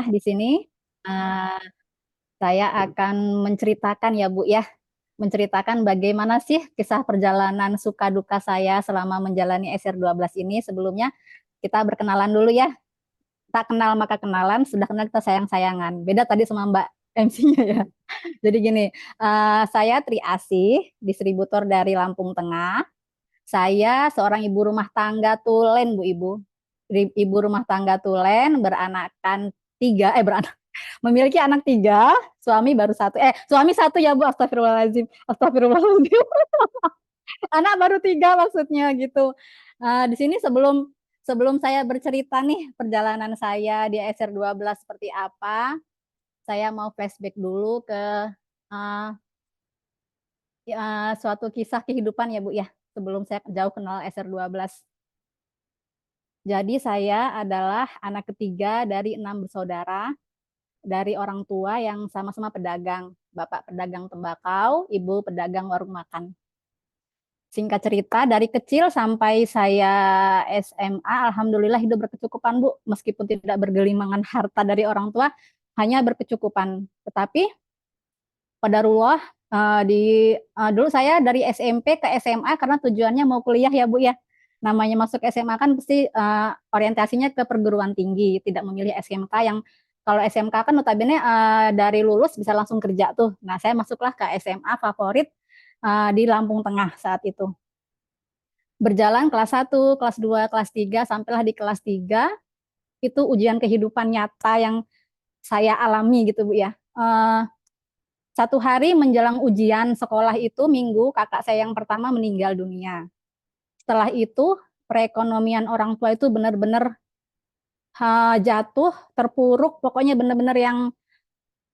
Di sini eh, saya akan menceritakan ya Bu ya, menceritakan bagaimana sih kisah perjalanan suka duka saya selama menjalani SR12 ini. Sebelumnya kita berkenalan dulu ya. Tak kenal maka kenalan, sudah kenal kita sayang-sayangan. Beda tadi sama Mbak MC-nya ya. Jadi gini, saya Tri Asih, distributor dari Lampung Tengah. Saya seorang ibu rumah tangga tulen, Bu Ibu. Ibu rumah tangga tulen, beranakan tiga, memiliki anak tiga, suami baru satu. Suami satu ya Bu, astagfirullahaladzim. Astagfirullahaladzim. Anak baru tiga maksudnya gitu. Di sini sebelum sebelum saya bercerita nih perjalanan saya di SR12 seperti apa, saya mau flashback dulu ke uh, suatu kisah kehidupan ya Bu ya, sebelum saya jauh kenal SR12. Jadi saya adalah anak ketiga dari 6 bersaudara, dari orang tua yang sama-sama pedagang. Bapak pedagang tembakau, ibu pedagang warung makan. Singkat cerita, dari kecil sampai saya SMA, alhamdulillah hidup berkecukupan, Bu. Meskipun tidak bergelimangan harta dari orang tua, hanya berkecukupan. Tetapi qadarullah, dulu saya dari SMP ke SMA karena tujuannya mau kuliah ya Bu ya. Namanya masuk SMA kan pasti orientasinya ke perguruan tinggi, tidak memilih SMK yang kalau SMK kan notabene dari lulus bisa langsung kerja tuh. Nah, saya masuklah ke SMA favorit di Lampung Tengah saat itu. Berjalan kelas 1, kelas 2, kelas 3, sampailah di kelas 3, itu ujian kehidupan nyata yang saya alami gitu Bu ya. Satu hari menjelang ujian sekolah itu, Minggu, kakak saya yang pertama meninggal dunia. Setelah itu, perekonomian orang tua itu benar-benar jatuh, terpuruk, pokoknya benar-benar yang,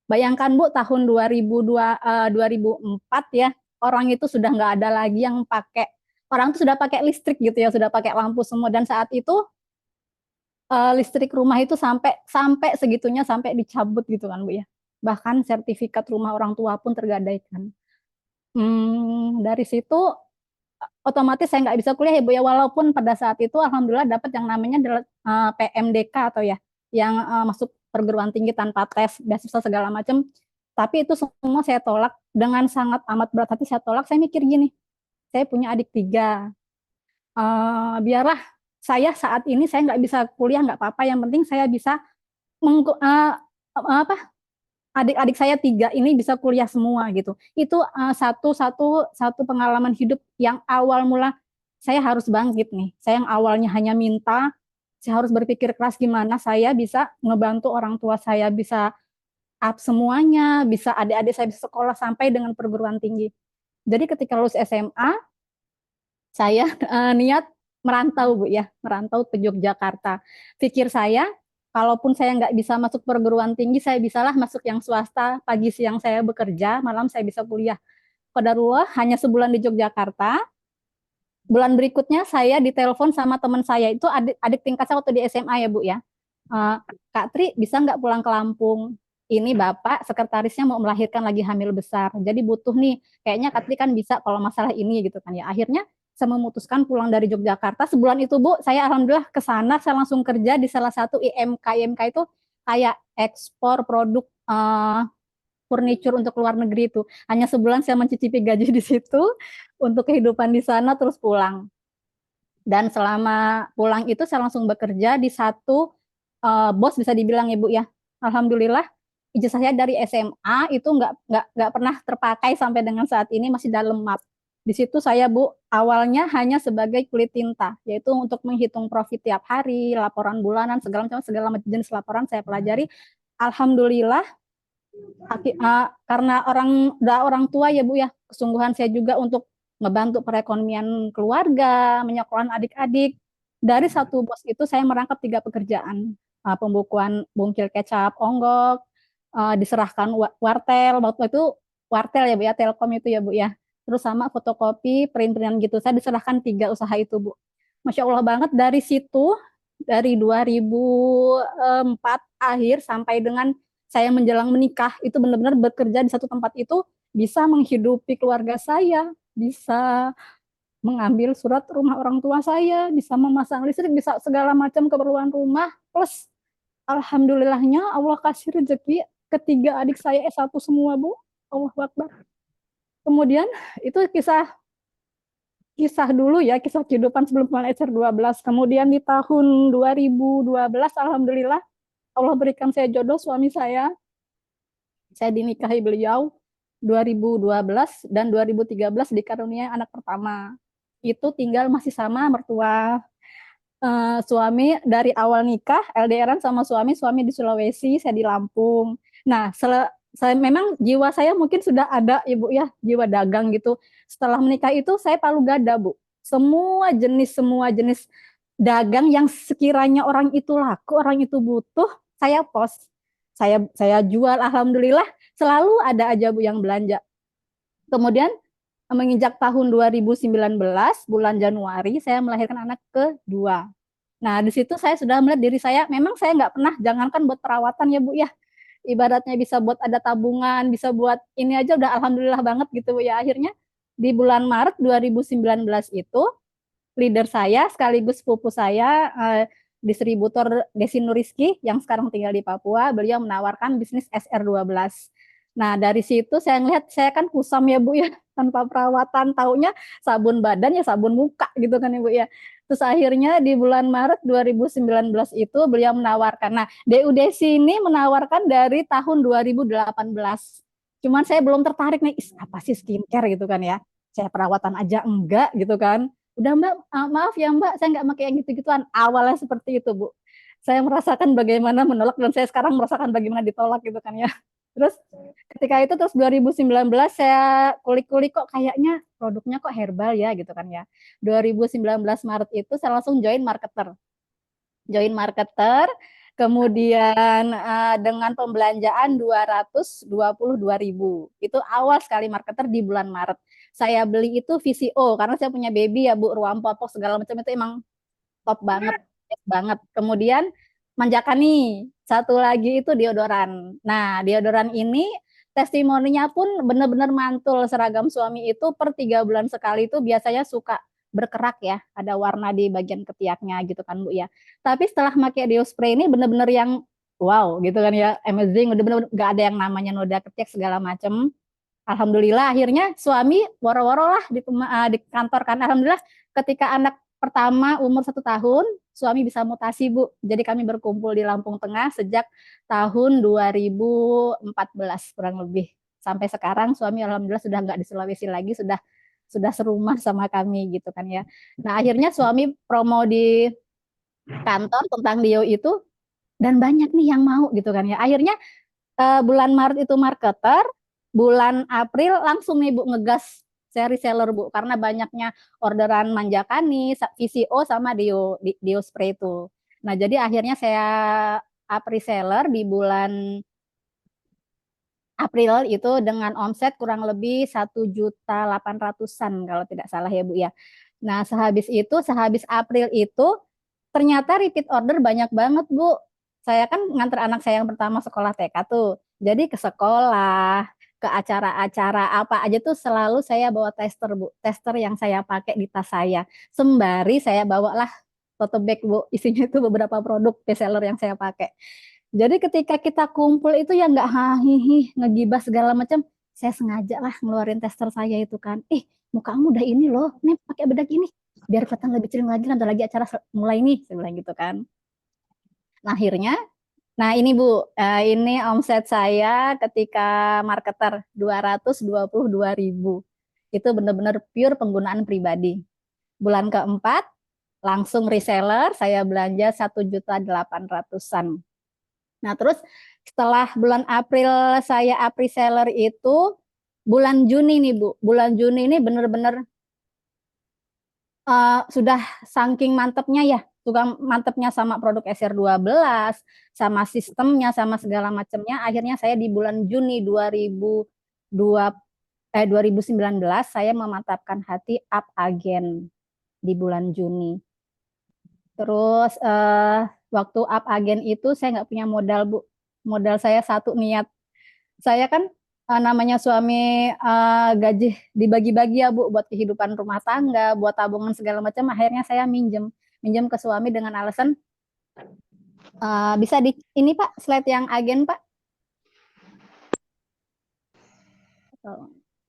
bayangkan Bu, tahun 2004 ya, orang itu sudah nggak ada lagi yang pakai, orang itu sudah pakai listrik gitu ya, sudah pakai lampu semua, dan saat itu listrik rumah itu sampai sampai segitunya, sampai dicabut gitu kan Bu ya. Bahkan sertifikat rumah orang tua pun tergadaikan. Dari situ otomatis saya nggak bisa kuliah ya Bu ya, walaupun pada saat itu alhamdulillah dapat yang namanya PMDK atau ya, yang masuk perguruan tinggi tanpa tes, beasiswa segala macam. Tapi itu semua saya tolak dengan sangat amat berat hati, saya tolak. Saya mikir gini, saya punya adik tiga, biarlah saya saat ini saya nggak bisa kuliah nggak apa-apa, yang penting saya bisa apa, adik-adik saya tiga ini bisa kuliah semua gitu. Itu satu satu satu pengalaman hidup yang awal mula saya harus bangkit nih. Saya yang awalnya hanya minta, saya harus berpikir keras gimana saya bisa ngebantu orang tua saya bisa up semuanya, bisa adik-adik saya bisa sekolah sampai dengan perguruan tinggi. Jadi ketika lulus SMA, saya niat merantau Bu ya, merantau ke Yogyakarta. Pikir saya, kalaupun saya nggak bisa masuk perguruan tinggi, saya bisalah masuk yang swasta, pagi siang saya bekerja, malam saya bisa kuliah. Qadarullah hanya sebulan di Yogyakarta, bulan berikutnya saya ditelepon sama teman saya, itu adik tingkat saya waktu di SMA ya Bu ya. Kak Tri bisa nggak pulang ke Lampung? Ini Bapak sekretarisnya mau melahirkan lagi hamil besar. Jadi butuh nih, kayaknya Kak Tri kan bisa kalau masalah ini gitu kan ya. Akhirnya saya memutuskan pulang dari Yogyakarta. Sebulan itu Bu, saya alhamdulillah ke sana, saya langsung kerja di salah satu IMK. IMK itu kayak ekspor produk furniture untuk luar negeri itu. Hanya sebulan saya mencicipi gaji di situ untuk kehidupan di sana terus pulang. Dan selama pulang itu saya langsung bekerja di satu bos bisa dibilang Ibu ya. Alhamdulillah ijazah saya dari SMA itu nggak pernah terpakai sampai dengan saat ini, masih dalam map. Di situ saya Bu awalnya hanya sebagai kulit tinta, yaitu untuk menghitung profit tiap hari, laporan bulanan, segala macam jenis laporan saya pelajari. Alhamdulillah karena orang tua ya Bu ya, kesungguhan saya juga untuk ngebantu perekonomian keluarga, menyekolahkan adik-adik. Dari satu bos itu saya merangkap 3 pekerjaan, pembukuan bungkil kecap, onggok, diserahkan wartel, waktu itu wartel ya Bu ya, Telkom itu ya Bu ya. Terus sama fotokopi, print-printan gitu. Saya diserahkan 3 usaha itu Bu. Masya Allah banget, dari situ, dari 2004 akhir sampai dengan saya menjelang menikah, itu benar-benar bekerja di satu tempat itu bisa menghidupi keluarga saya, bisa mengambil surat rumah orang tua saya, bisa memasang listrik, bisa segala macam keperluan rumah, plus alhamdulillahnya Allah kasih rezeki ketiga adik saya S1 semua, Bu. Allah Akbar. Kemudian itu kisah kisah dulu ya, kisah kehidupan sebelum Quran SR 12. Kemudian di tahun 2012 alhamdulillah Allah berikan saya jodoh suami saya. Saya dinikahi beliau 2012 dan 2013 dikaruniai anak pertama. Itu tinggal masih sama mertua. Suami dari awal nikah LDRan sama suami di Sulawesi, saya di Lampung. Nah, saya memang jiwa saya mungkin sudah ada Ibu ya, jiwa dagang gitu. Setelah menikah itu saya palu gada, Bu. Semua jenis dagang yang sekiranya orang itu laku, orang itu butuh, saya post. Saya jual, alhamdulillah selalu ada aja Bu yang belanja. Kemudian menginjak tahun 2019 bulan Januari saya melahirkan anak kedua. Nah, di situ saya sudah melihat diri saya, memang saya nggak pernah, jangankan buat perawatan ya Bu ya, ibaratnya bisa buat ada tabungan, bisa buat ini aja udah alhamdulillah banget gitu Bu ya. Akhirnya di bulan Maret 2019 itu, leader saya sekaligus sepupu saya, distributor Desi Nuriski yang sekarang tinggal di Papua, beliau menawarkan bisnis SR12. Nah, dari situ saya ngelihat, saya kan kusam ya Bu ya, tanpa perawatan, taunya sabun badan ya sabun muka gitu kan Ibu ya. Terus akhirnya di bulan Maret 2019 itu beliau menawarkan. Nah, DU Desi ini menawarkan dari tahun 2018. Cuman saya belum tertarik nih, apa sih skincare gitu kan ya. Saya perawatan aja enggak gitu kan. Udah Mbak, maaf ya Mbak, saya nggak pakai yang gitu-gituan. Awalnya seperti itu Bu. Saya merasakan bagaimana menolak dan saya sekarang merasakan bagaimana ditolak gitu kan ya. Terus ketika itu terus 2019 saya kulik-kulik kok kayaknya produknya kok herbal ya gitu kan ya. 2019 Maret itu saya langsung join marketer. Kemudian dengan pembelanjaan 222.000. Itu awal sekali marketer di bulan Maret. Saya beli itu VCO karena saya punya baby ya Bu, ruam popok segala macam itu emang top banget, banget. Kemudian Manjakani, satu lagi itu deodoran. Nah, deodoran ini testimoninya pun benar-benar mantul. Seragam suami itu per 3 bulan sekali itu biasanya suka berkerak ya, ada warna di bagian ketiaknya gitu kan Bu ya. Tapi setelah pakai deo spray ini benar-benar yang wow gitu kan ya, amazing, udah benar-benar gak ada yang namanya noda ketiak segala macam. Alhamdulillah akhirnya suami woro-woro lah di kantor kan. Alhamdulillah ketika anak pertama umur 1 tahun, suami bisa mutasi Bu. Jadi kami berkumpul di Lampung Tengah sejak tahun 2014 kurang lebih. Sampai sekarang suami alhamdulillah sudah nggak di Sulawesi lagi, sudah serumah sama kami gitu kan ya. Nah akhirnya suami promo di kantor tentang Dio itu dan banyak nih yang mau gitu kan ya. Akhirnya bulan Maret itu marketer, bulan April langsung nih Bu ngegas saya reseller Bu karena banyaknya orderan Manjakani, VCO sama Dio spray itu. Nah, jadi akhirnya saya up reseller di bulan April itu dengan omset kurang lebih 1.800.000-an kalau tidak salah ya Bu ya. Nah, sehabis April itu ternyata repeat order banyak banget Bu. Saya kan nganter anak saya yang pertama sekolah TK tuh. Jadi ke sekolah, ke acara-acara apa aja tuh selalu saya bawa tester Bu. Tester yang saya pakai di tas saya. Sembari saya bawalah tote bag Bu. Isinya itu beberapa produk bestseller yang saya pakai. Jadi ketika kita kumpul itu ya nggak hahihi, ngegibah segala macam. Saya sengaja lah ngeluarin tester saya itu kan. Muka kamu udah ini loh, nih pakai bedak ini. Biar kelihatan lebih celing lagi, nanti lagi acara mulai nih, saya bilang gitu kan. Nah akhirnya, nah ini Bu, ini omset saya ketika marketer 222.000. Itu benar-benar pure penggunaan pribadi. Bulan keempat, langsung reseller, saya belanja 1.800.000-an. Nah, terus setelah bulan April saya up reseller itu bulan Juni nih Bu. Bulan Juni ini benar-benar sudah saking mantepnya ya. Sudah mantepnya sama produk SR12, sama sistemnya, sama segala macamnya. Akhirnya saya di bulan Juni 2019 saya memantapkan hati up agen di bulan Juni. Terus waktu up agen itu saya nggak punya modal Bu. Modal saya satu niat. Saya kan namanya suami gaji dibagi-bagi ya Bu buat kehidupan rumah tangga, buat tabungan segala macam. Akhirnya saya minjem ke suami dengan alasan Bisa di ini Pak, slide yang agen Pak.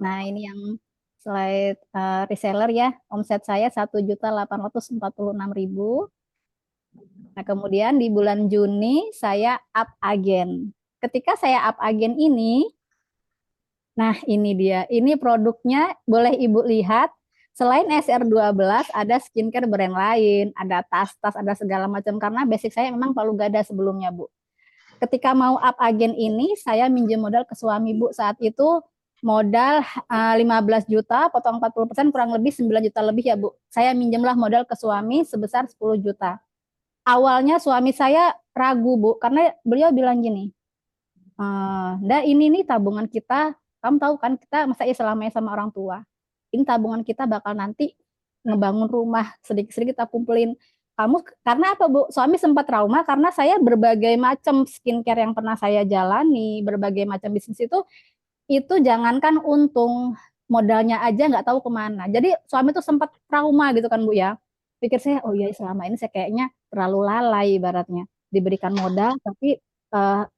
Nah, ini yang slide reseller ya. Omset saya 1.846.000. Nah, kemudian di bulan Juni saya up agen. Ketika saya up agen ini, nah ini dia. Ini produknya boleh Ibu lihat. Selain SR12 ada skincare brand lain, ada tas-tas, ada segala macam karena basic saya memang Palu Gada sebelumnya, Bu. Ketika mau up agen ini, saya minjem modal ke suami, Bu. Saat itu modal 15 juta, potong 40%, kurang lebih 9 juta lebih ya, Bu. Saya minjemlah modal ke suami sebesar 10 juta. Awalnya suami saya ragu, Bu, karena beliau bilang gini, "Dah ini nih tabungan kita, kamu tahu kan kita masa ya selamanya sama orang tua. Ini tabungan kita bakal nanti ngebangun rumah, sedikit-sedikit kita kumpulin. Kamu karena apa, Bu? Suami sempat trauma karena saya berbagai macam skincare yang pernah saya jalani, berbagai macam bisnis itu jangankan untung, modalnya aja nggak tahu kemana. Jadi suami tuh sempat trauma gitu kan Bu ya. Pikir saya, oh iya selama ini saya kayaknya terlalu lalai ibaratnya. Diberikan modal tapi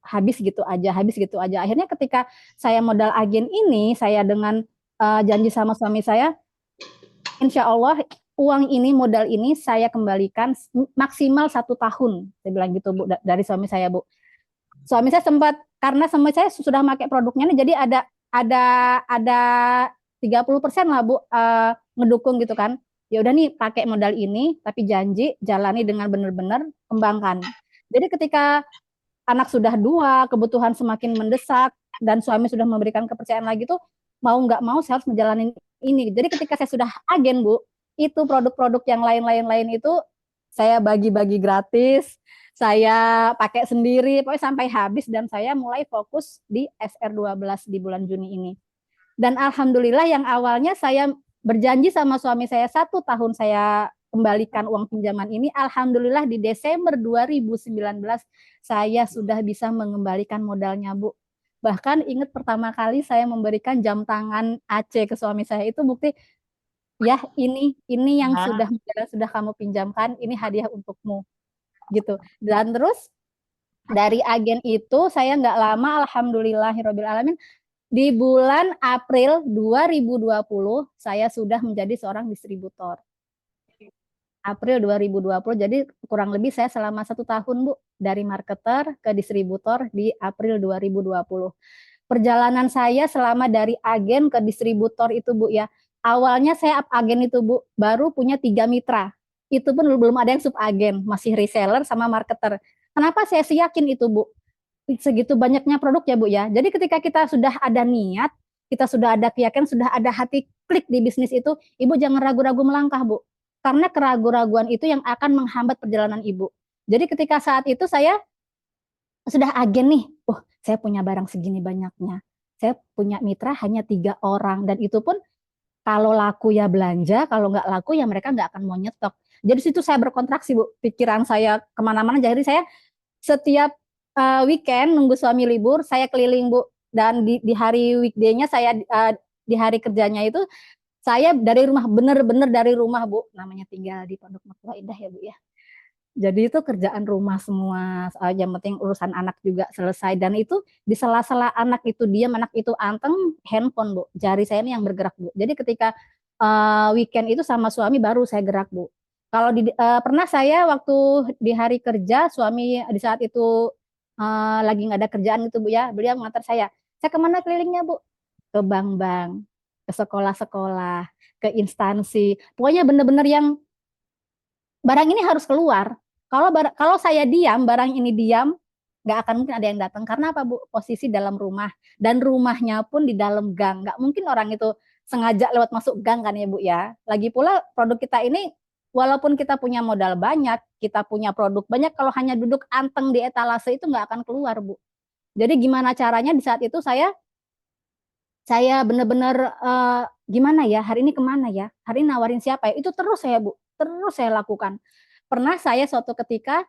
habis gitu aja, habis gitu aja. Akhirnya ketika saya modal agen ini, saya dengan janji sama suami saya, insya Allah uang ini, modal ini saya kembalikan maksimal 1 tahun. Saya bilang gitu Bu, dari suami saya Bu. Suami saya sempat karena suami saya sudah pakai produknya nih, jadi ada ada 30% lah Bu ngedukung gitu kan. Ya udah nih pakai modal ini tapi janji jalani dengan benar-benar kembangkan. Jadi ketika anak sudah 2, kebutuhan semakin mendesak dan suami sudah memberikan kepercayaan lagi tuh mau nggak mau saya harus menjalani ini. Jadi ketika saya sudah agen Bu, itu produk-produk yang lain-lain itu saya bagi-bagi gratis, saya pakai sendiri, pokoknya sampai habis dan saya mulai fokus di SR12 di bulan Juni ini. Dan alhamdulillah yang awalnya saya berjanji sama suami saya 1 tahun saya kembalikan uang pinjaman ini, alhamdulillah di Desember 2019 saya sudah bisa mengembalikan modalnya, Bu. Bahkan ingat pertama kali saya memberikan jam tangan AC ke suami saya itu bukti, ya ini yang sudah kamu pinjamkan, ini hadiah untukmu gitu. Dan terus dari agen itu saya nggak lama, alhamdulillahirabbil alamin, di bulan April 2020 saya sudah menjadi seorang distributor. April 2020, jadi kurang lebih saya selama 1 tahun Bu, dari marketer ke distributor di April 2020. Perjalanan saya selama dari agen ke distributor itu Bu ya, awalnya saya up agen itu Bu, baru punya 3 mitra. Itu pun belum ada yang sub agen, masih reseller sama marketer. Kenapa saya sih yakin itu Bu? Segitu banyaknya produk ya Bu ya. Jadi ketika kita sudah ada niat, kita sudah ada keyakinan, sudah ada hati klik di bisnis itu, Ibu jangan ragu-ragu melangkah Bu. Karena keraguan-raguan itu yang akan menghambat perjalanan Ibu. Jadi ketika saat itu saya sudah agen nih, saya punya barang segini banyaknya. Saya punya mitra hanya 3 orang dan itu pun kalau laku ya belanja, kalau nggak laku ya mereka nggak akan mau nyetok. Jadi situ saya berkontraksi Bu, pikiran saya kemana-mana. Jadi saya setiap weekend nunggu suami libur, saya keliling Bu. Dan di hari weekday-nya saya di hari kerjanya itu saya dari rumah, bener-bener dari rumah Bu. Namanya tinggal di Pondok Mertua Indah ya Bu ya. Jadi itu kerjaan rumah semua, yang penting urusan anak juga selesai. Dan itu di sela-sela anak itu diam, anak itu anteng, handphone Bu. Jari saya ini yang bergerak Bu. Jadi ketika weekend itu sama suami baru saya gerak Bu. Kalau pernah saya waktu di hari kerja suami di saat itu lagi nggak ada kerjaan gitu Bu ya, beliau mengantar saya kemana kelilingnya Bu? Ke bank-bank, ke sekolah-sekolah, ke instansi, pokoknya bener-bener yang barang ini harus keluar. Kalau saya diam, barang ini diam, nggak akan mungkin ada yang datang. Karena apa Bu? Posisi dalam rumah dan rumahnya pun di dalam gang. Nggak mungkin orang itu sengaja lewat masuk gang kan ya Bu ya. Lagi pula produk kita ini walaupun kita punya modal banyak, kita punya produk banyak, kalau hanya duduk anteng di etalase itu nggak akan keluar Bu. Jadi gimana caranya di saat itu saya benar-benar gimana ya, hari ini kemana ya, hari ini nawarin siapa ya, itu terus saya Bu, terus saya lakukan. Pernah saya suatu ketika,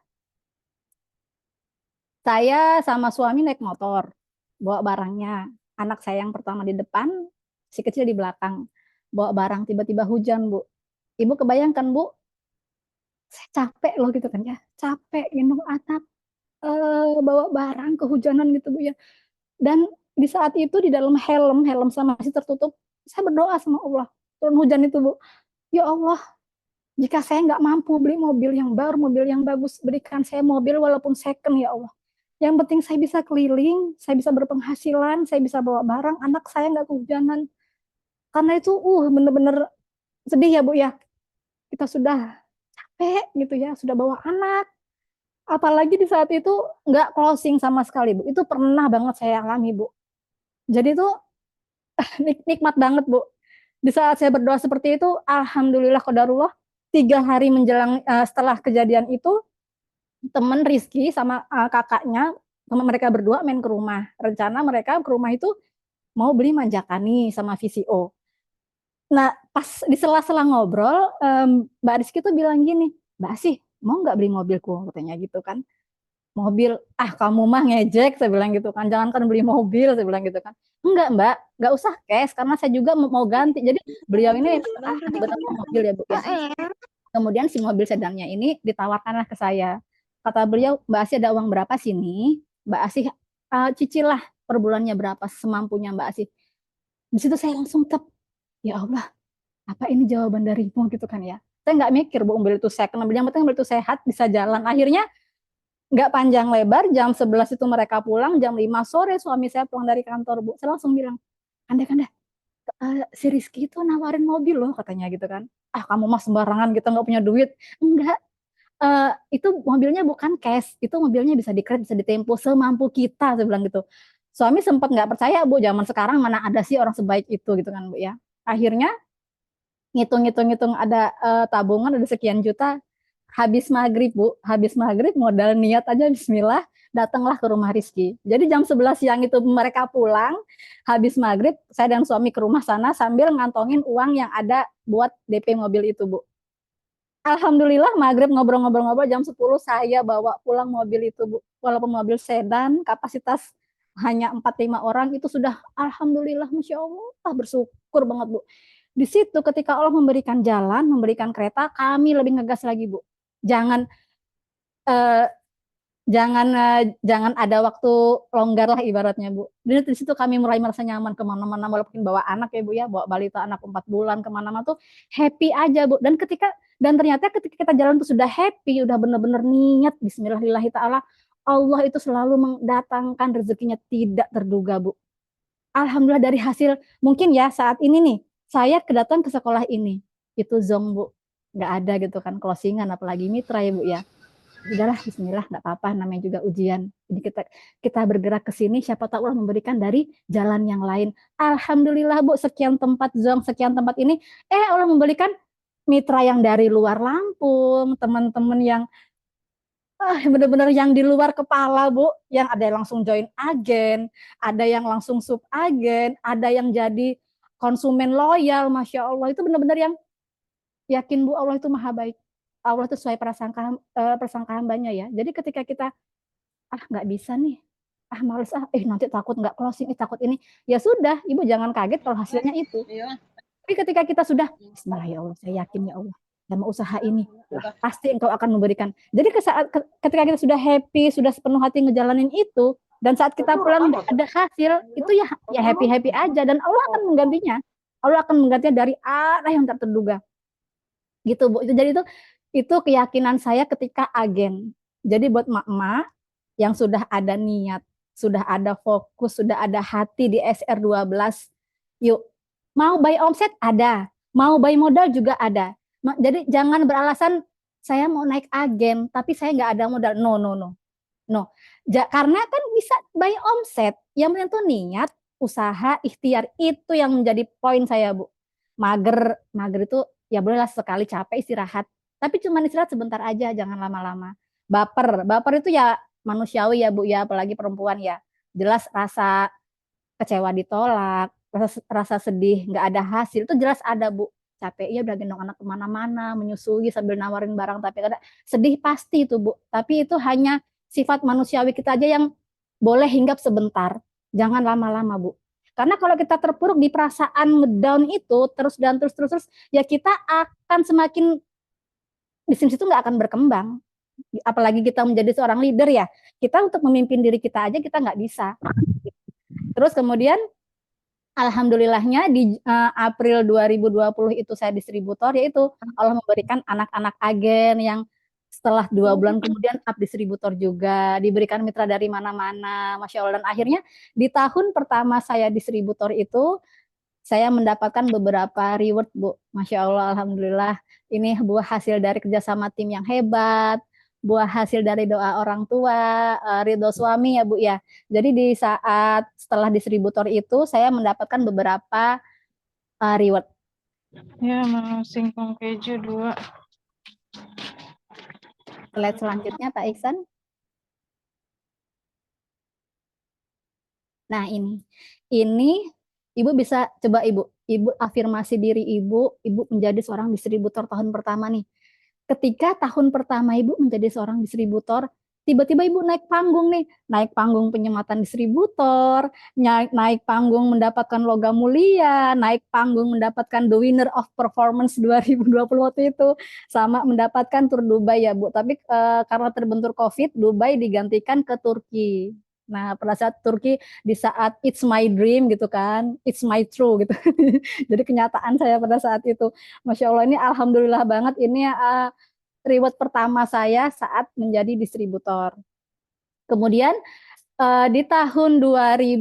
saya sama suami naik motor, bawa barangnya, anak saya yang pertama di depan, si kecil di belakang, bawa barang, tiba-tiba hujan Bu. Ibu kebayangkan Bu, saya capek loh gitu kan ya, capek gendong anak, bawa barang kehujanan gitu Bu ya. Dan di saat itu di dalam helm sama masih tertutup, saya berdoa sama Allah turun hujan itu Bu. Ya Allah, jika saya nggak mampu beli mobil yang baru, mobil yang bagus, berikan saya mobil walaupun second ya Allah. Yang penting saya bisa keliling, saya bisa berpenghasilan, saya bisa bawa barang, anak saya nggak kehujanan. Karena itu, bener-bener sedih ya Bu ya. Kita sudah capek gitu ya, sudah bawa anak. Apalagi di saat itu nggak closing sama sekali Bu. Itu pernah banget saya alami Bu. Jadi itu nikmat banget Bu. Di saat saya berdoa seperti itu, alhamdulillah qadarullah, 3 hari menjelang setelah kejadian itu, teman Rizky sama kakaknya, teman mereka berdua main ke rumah. Rencana mereka ke rumah itu mau beli manjakani sama VCO. Nah, pas di sela-sela ngobrol, Mbak Rizky tuh bilang gini, Mbak Asih, mau nggak beli mobilku? Katanya gitu kan. Mobil, kamu mah ngejek, saya bilang gitu kan. Jangan kan beli mobil, saya bilang gitu kan. Enggak Mbak, nggak usah cash, karena saya juga mau ganti. Jadi beliau ini, benar mobil ya Bu ya. Kemudian si mobil sedannya ini ditawarkanlah ke saya. Kata beliau, Mbak Asih ada uang berapa sini? Mbak Asih cicil lah per bulannya berapa semampunya Mbak Asih. Di situ saya langsung ya Allah, apa ini jawaban darimu gitu kan ya. Saya nggak mikir Bu, mobil itu second, yang penting mobil itu sehat, bisa jalan. Akhirnya nggak panjang lebar, jam 11 itu mereka pulang, jam 5 sore suami saya pulang dari kantor Bu. Saya langsung bilang, Kanda, si Rizky itu nawarin mobil loh katanya gitu kan. Kamu mah sembarangan gitu nggak punya duit. Enggak, itu mobilnya bukan cash, itu mobilnya bisa dikredit, bisa ditempo semampu kita, saya bilang gitu. Suami sempat nggak percaya Bu, zaman sekarang mana ada sih orang sebaik itu gitu kan Bu ya. Akhirnya ngitung ada tabungan ada sekian juta, habis maghrib Bu, habis maghrib modal niat aja Bismillah, datanglah ke rumah Rizky. Jadi jam 11 siang itu mereka pulang, habis maghrib saya dan suami ke rumah sana sambil ngantongin uang yang ada buat DP mobil itu Bu. Alhamdulillah maghrib ngobrol-ngobrol jam 10 saya bawa pulang mobil itu Bu. Walaupun mobil sedan kapasitas hanya 4-5 orang itu sudah alhamdulillah Masya Allah bersyukur banget Bu. Di situ ketika Allah memberikan jalan, memberikan kereta, kami lebih ngegas lagi Bu. Jangan eh, jangan ada waktu longgar lah ibaratnya Bu. Dan di situ kami mulai merasa nyaman kemana-mana, walaupun bawa anak ya Bu ya, bawa balita anak 4 bulan kemana-mana tuh happy aja Bu. Dan ternyata ketika kita jalan tuh sudah happy, udah bener-bener niat Bismillahirrahmanirrahim ta'ala, Allah itu selalu mendatangkan rezekinya tidak terduga Bu. Alhamdulillah dari hasil mungkin ya saat ini nih, saya kedatang ke sekolah ini, itu zong Bu, nggak ada gitu kan closingan apalagi mitra ya Bu ya. Udahlah Bismillah nggak apa-apa namanya juga ujian. Jadi kita bergerak ke sini siapa tahu Allah memberikan dari jalan yang lain. Alhamdulillah Bu sekian tempat zong sekian tempat ini Allah memberikan mitra yang dari luar Lampung, teman-teman yang benar-benar yang di luar kepala Bu, yang ada yang langsung join agen, ada yang langsung sub agen, ada yang jadi konsumen loyal, Masya Allah itu benar-benar yang yakin Bu Allah itu maha baik. Allah itu sesuai prasangka hambanya ya. Jadi ketika kita nggak bisa nih, males nanti takut nggak closing, takut ini, ya sudah Ibu jangan kaget kalau hasilnya itu. Tapi ketika kita sudah Bismillah ya Allah, saya yakin ya Allah sama usaha ini pasti Engkau akan memberikan. Jadi ketika kita sudah happy, sudah sepenuh hati ngejalanin itu, dan saat kita pulang ada hasil, itu ya happy aja dan Allah akan menggantinya. Allah akan menggantinya dari arah yang tak terduga. Gitu Bu. Jadi itu keyakinan saya ketika agen. Jadi buat mak-mak yang sudah ada niat, sudah ada fokus, sudah ada hati di SR12, yuk mau buy omset ada, mau buy modal juga ada. Jadi jangan beralasan saya mau naik agen tapi saya nggak ada modal. No. Karena kan bisa buy omset. Yang penting tuh niat, usaha, ikhtiar itu yang menjadi poin saya Bu. Mager itu ya bolehlah sekali capek istirahat. Tapi cuma istirahat sebentar aja, jangan lama-lama. Baper itu ya manusiawi ya Bu ya, apalagi perempuan ya. Jelas rasa kecewa ditolak, rasa sedih nggak ada hasil itu jelas ada Bu. Capeknya udah gendong anak kemana-mana, menyusui sambil nawarin barang tapi ada sedih pasti itu Bu. Tapi itu hanya sifat manusiawi kita aja yang boleh hinggap sebentar, jangan lama-lama Bu. Karena kalau kita terpuruk di perasaan ngedown itu terus ya kita akan semakin bisnis itu nggak akan berkembang. apalagi kita menjadi seorang leader ya, kita untuk memimpin diri kita aja kita nggak bisa. Terus kemudian alhamdulillahnya di April 2020 itu saya distributor, yaitu Allah memberikan anak-anak agen yang setelah 2 bulan kemudian up distributor juga, diberikan mitra dari mana-mana, Masya Allah. Dan akhirnya di tahun pertama saya distributor itu, saya mendapatkan beberapa reward, Bu. Masya Allah, Alhamdulillah. Ini buah hasil dari kerjasama tim yang hebat, buah hasil dari doa orang tua, ridho suami ya Bu ya. Jadi di saat setelah distributor itu, saya mendapatkan beberapa reward. Ya, mau singkong keju 2. Slide selanjutnya Pak Iksan. Nah ini Ibu bisa coba Ibu afirmasi diri Ibu menjadi seorang distributor tahun pertama nih. Ketika tahun pertama Ibu menjadi seorang distributor, tiba-tiba Ibu naik panggung nih, naik panggung penyematan distributor, naik panggung mendapatkan logam mulia, naik panggung mendapatkan the winner of performance 2020 waktu itu, sama mendapatkan tur Dubai ya Bu. Tapi karena terbentur COVID, Dubai digantikan ke Turki. Nah, pada saat Turki, di saat it's my dream gitu kan, it's my true gitu. Jadi kenyataan saya pada saat itu. Masya Allah, ini alhamdulillah banget, ini reward pertama saya saat menjadi distributor. Kemudian di tahun 2020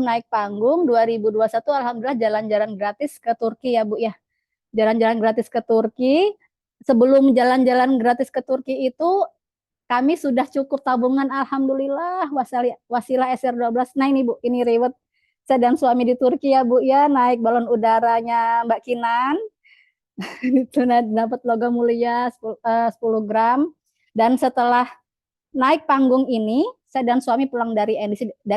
naik panggung, 2021 alhamdulillah jalan-jalan gratis ke Turki ya Bu ya. Jalan-jalan gratis ke Turki. Sebelum jalan-jalan gratis ke Turki itu kami sudah cukup tabungan, alhamdulillah, wasilah SR12. Nah ini Bu, ini reward saya dan suami di Turki ya Bu ya, naik balon udaranya Mbak Kinan. Itu dapat logam mulia 10 gram. Dan setelah naik panggung ini, saya dan suami pulang dari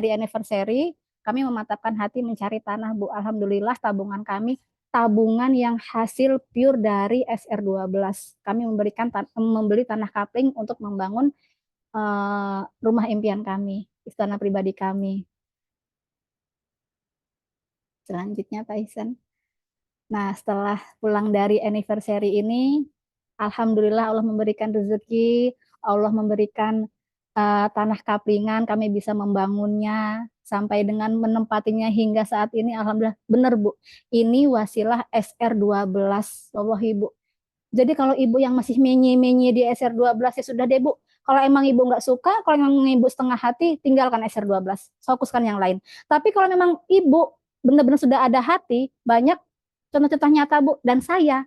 anniversary, kami memantapkan hati mencari tanah Bu. Alhamdulillah tabungan kami tabungan yang hasil pure dari SR12. Kami membeli tanah kapling untuk membangun rumah impian kami, istana pribadi kami. Selanjutnya Pak Ihsan. Nah, setelah pulang dari anniversary ini, alhamdulillah Allah memberikan rezeki, Allah memberikan tanah kaplingan, kami bisa membangunnya sampai dengan menempatinya hingga saat ini. Alhamdulillah, benar Bu, ini wasilah SR12, Allah Ibu. Jadi kalau Ibu yang masih menye-menye di SR12 ya sudah deh Bu. Kalau emang Ibu nggak suka, kalau emang Ibu setengah hati, tinggalkan SR12, fokuskan yang lain. Tapi kalau memang Ibu benar-benar sudah ada hati, banyak contoh-contoh nyata Bu, dan saya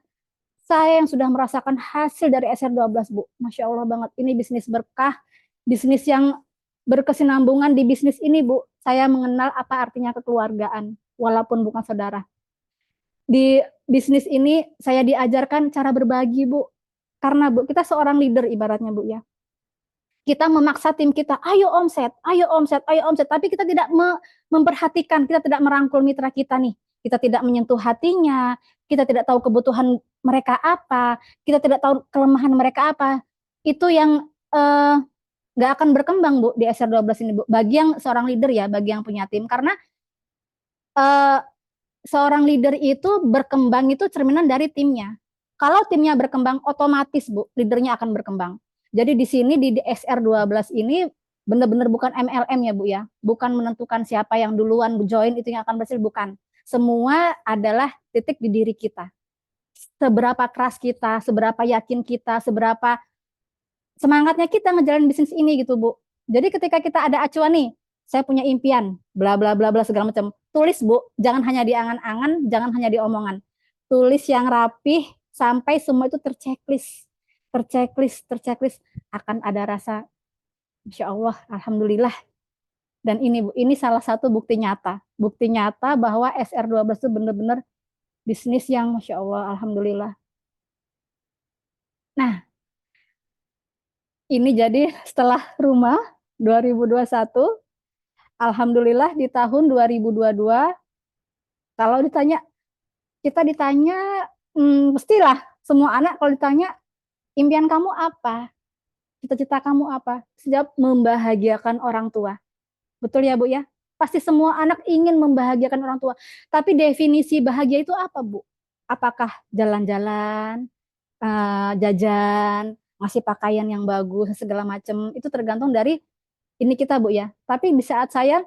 yang sudah merasakan hasil dari SR12 Bu. Masya Allah banget, ini bisnis berkah, bisnis yang berkesinambungan. Di bisnis ini Bu, saya mengenal apa artinya kekeluargaan, walaupun bukan saudara. Di bisnis ini saya diajarkan cara berbagi Bu, karena Bu, kita seorang leader ibaratnya Bu ya. Kita memaksa tim kita, ayo omset, ayo omset, ayo omset, tapi kita tidak memperhatikan, kita tidak merangkul mitra kita nih. Kita tidak menyentuh hatinya, kita tidak tahu kebutuhan mereka apa, kita tidak tahu kelemahan mereka apa. Itu yang nggak akan berkembang Bu di SR12 ini Bu. Bagi yang seorang leader ya, bagi yang punya tim, karena seorang leader itu berkembang itu cerminan dari timnya. Kalau timnya berkembang, otomatis Bu, leadernya akan berkembang. Jadi di sini di SR12 ini benar-benar bukan MLM ya Bu ya. Bukan menentukan siapa yang duluan join itu yang akan berhasil, bukan. Semua adalah titik di diri kita. Seberapa keras kita, seberapa yakin kita, seberapa semangatnya kita ngejalanin bisnis ini gitu Bu. Jadi ketika kita ada acuan nih, saya punya impian, bla bla bla bla segala macam. Tulis Bu, jangan hanya di angan-angan, jangan hanya di omongan. Tulis yang rapih sampai semua itu terchecklist. Terchecklist, akan ada rasa Insya Allah, alhamdulillah. Dan ini Bu, ini salah satu bukti nyata bahwa SR12 itu benar-benar bisnis yang Masya Allah, alhamdulillah. Nah, ini jadi setelah rumah 2021, alhamdulillah di tahun 2022, kalau kita ditanya, pastilah semua anak kalau ditanya, impian kamu apa? Cita-cita kamu apa? Sejawab, membahagiakan orang tua. Betul ya Bu ya? Pasti semua anak ingin membahagiakan orang tua. Tapi definisi bahagia itu apa Bu? Apakah jalan-jalan, jajan, ngasih pakaian yang bagus, segala macam. Itu tergantung dari ini kita, Bu ya. Tapi di saat saya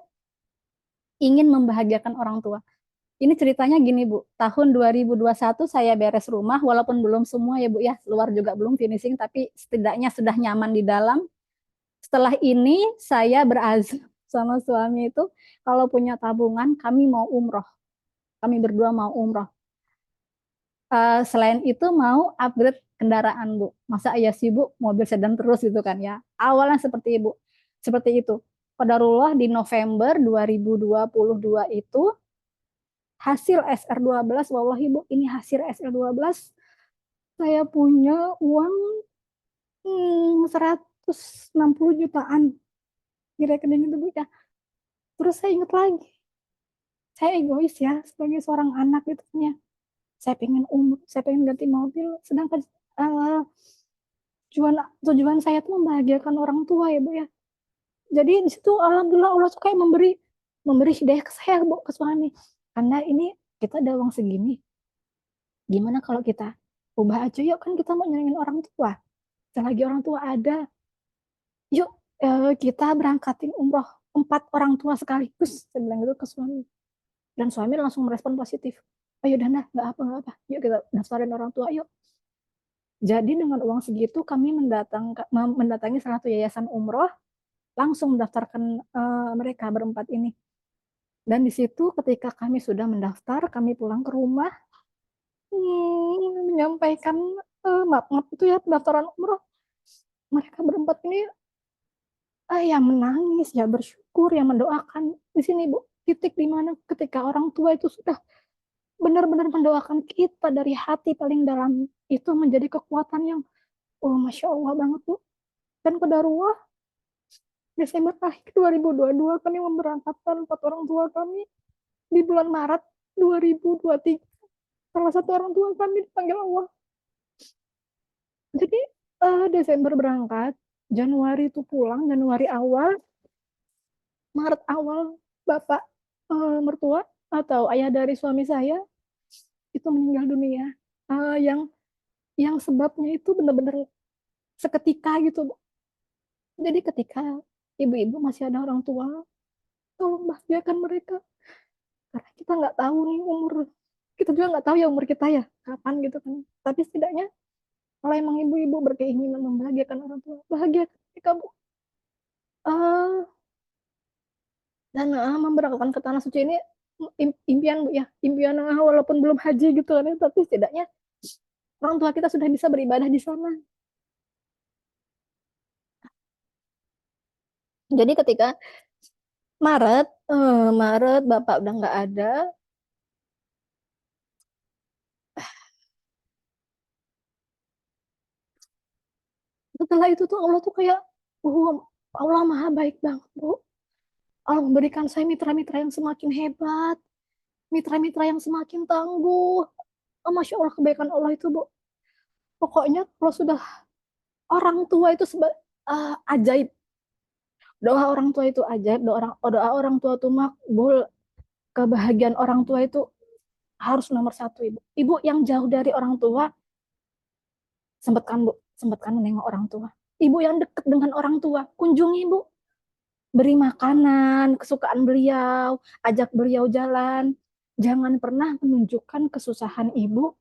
ingin membahagiakan orang tua. Ini ceritanya gini, Bu. Tahun 2021 saya beres rumah, walaupun belum semua ya, Bu ya. Luar juga belum finishing, tapi setidaknya sudah nyaman di dalam. Setelah ini saya berazam sama suami itu, kalau punya tabungan, kami mau umroh. Kami berdua mau umroh. Selain itu mau upgrade kendaraan, Bu. Masa iya sih, Bu, mobil sedan terus gitu kan ya. Awalnya seperti Ibu. Seperti itu. Qadarullah di November 2022 itu hasil SR12, wallahi Bu, ini hasil SR12, saya punya uang 160 jutaan di rekening itu, Bu ya. Terus saya ingat lagi, saya egois ya sebagai seorang anak gitu ya. Saya pengen saya pengen ganti mobil, sedangkan uh, tujuan tujuan saya tuh membahagiakan orang tua ya, Bu ya. Jadi di situ alhamdulillah Allah tuh kayak memberi memberi hidayah ke saya, Bu, ke suami. Karena ini kita ada uang segini, gimana kalau kita ubah aja yuk, kan kita mau nyenengin orang tua. Selagi orang tua ada, yuk kita berangkatin umroh 4 orang tua sekaligus. Saya bilang gitu ke suami. Dan suami langsung merespon positif. Oh yaudah nah, nggak apa. Yuk kita daftarin orang tua, yuk. Jadi dengan uang segitu kami mendatangi salah satu yayasan umroh, langsung mendaftarkan mereka berempat ini. Dan di situ ketika kami sudah mendaftar, kami pulang ke rumah, menyampaikan maaf itu ya pendaftaran umroh. Mereka berempat ini ya menangis, ya bersyukur, ya mendoakan. Di sini Bu, titik di mana ketika orang tua itu sudah benar-benar mendoakan kita dari hati paling dalam, itu menjadi kekuatan yang Masya Allah banget Bu. Dan qadarullah Desember akhir 2022 kami memberangkatkan 4 orang tua kami. Di bulan Maret 2023 salah satu orang tua kami dipanggil Allah. Jadi Desember berangkat, Januari itu pulang, Januari awal, Maret awal bapak mertua atau ayah dari suami saya itu meninggal dunia. Yang sebabnya itu benar-benar seketika gitu, Bu. Jadi ketika ibu-ibu masih ada orang tua, tolong bahagiakan mereka. Karena kita nggak tahu nih kita juga nggak tahu ya umur kita ya kapan gitu kan. Tapi setidaknya kalau emang ibu-ibu berkeinginan membahagiakan orang tua, bahagiakan mereka, Bu. Uh, dan memberangkatkan ke tanah suci ini impian, Bu ya, impian walaupun belum haji gitu kan ya, tapi setidaknya orang tua kita sudah bisa beribadah di sana. Jadi ketika Maret bapak udah nggak ada, setelah itu tuh Allah tuh kayak Allah maha baik banget, Bu. Allah memberikan saya mitra-mitra yang semakin hebat, mitra-mitra yang semakin tangguh. Masya Allah kebaikan Allah itu, Bu. Pokoknya kalau sudah orang tua itu ajaib. Doa orang tua itu ajaib, doa orang tua itu makbul. Kebahagiaan orang tua itu harus nomor satu, Ibu. Ibu yang jauh dari orang tua, sempatkan menengok orang tua. Ibu yang dekat dengan orang tua, kunjungi, Bu. Beri makanan, kesukaan beliau, ajak beliau jalan. Jangan pernah menunjukkan kesusahan ibu,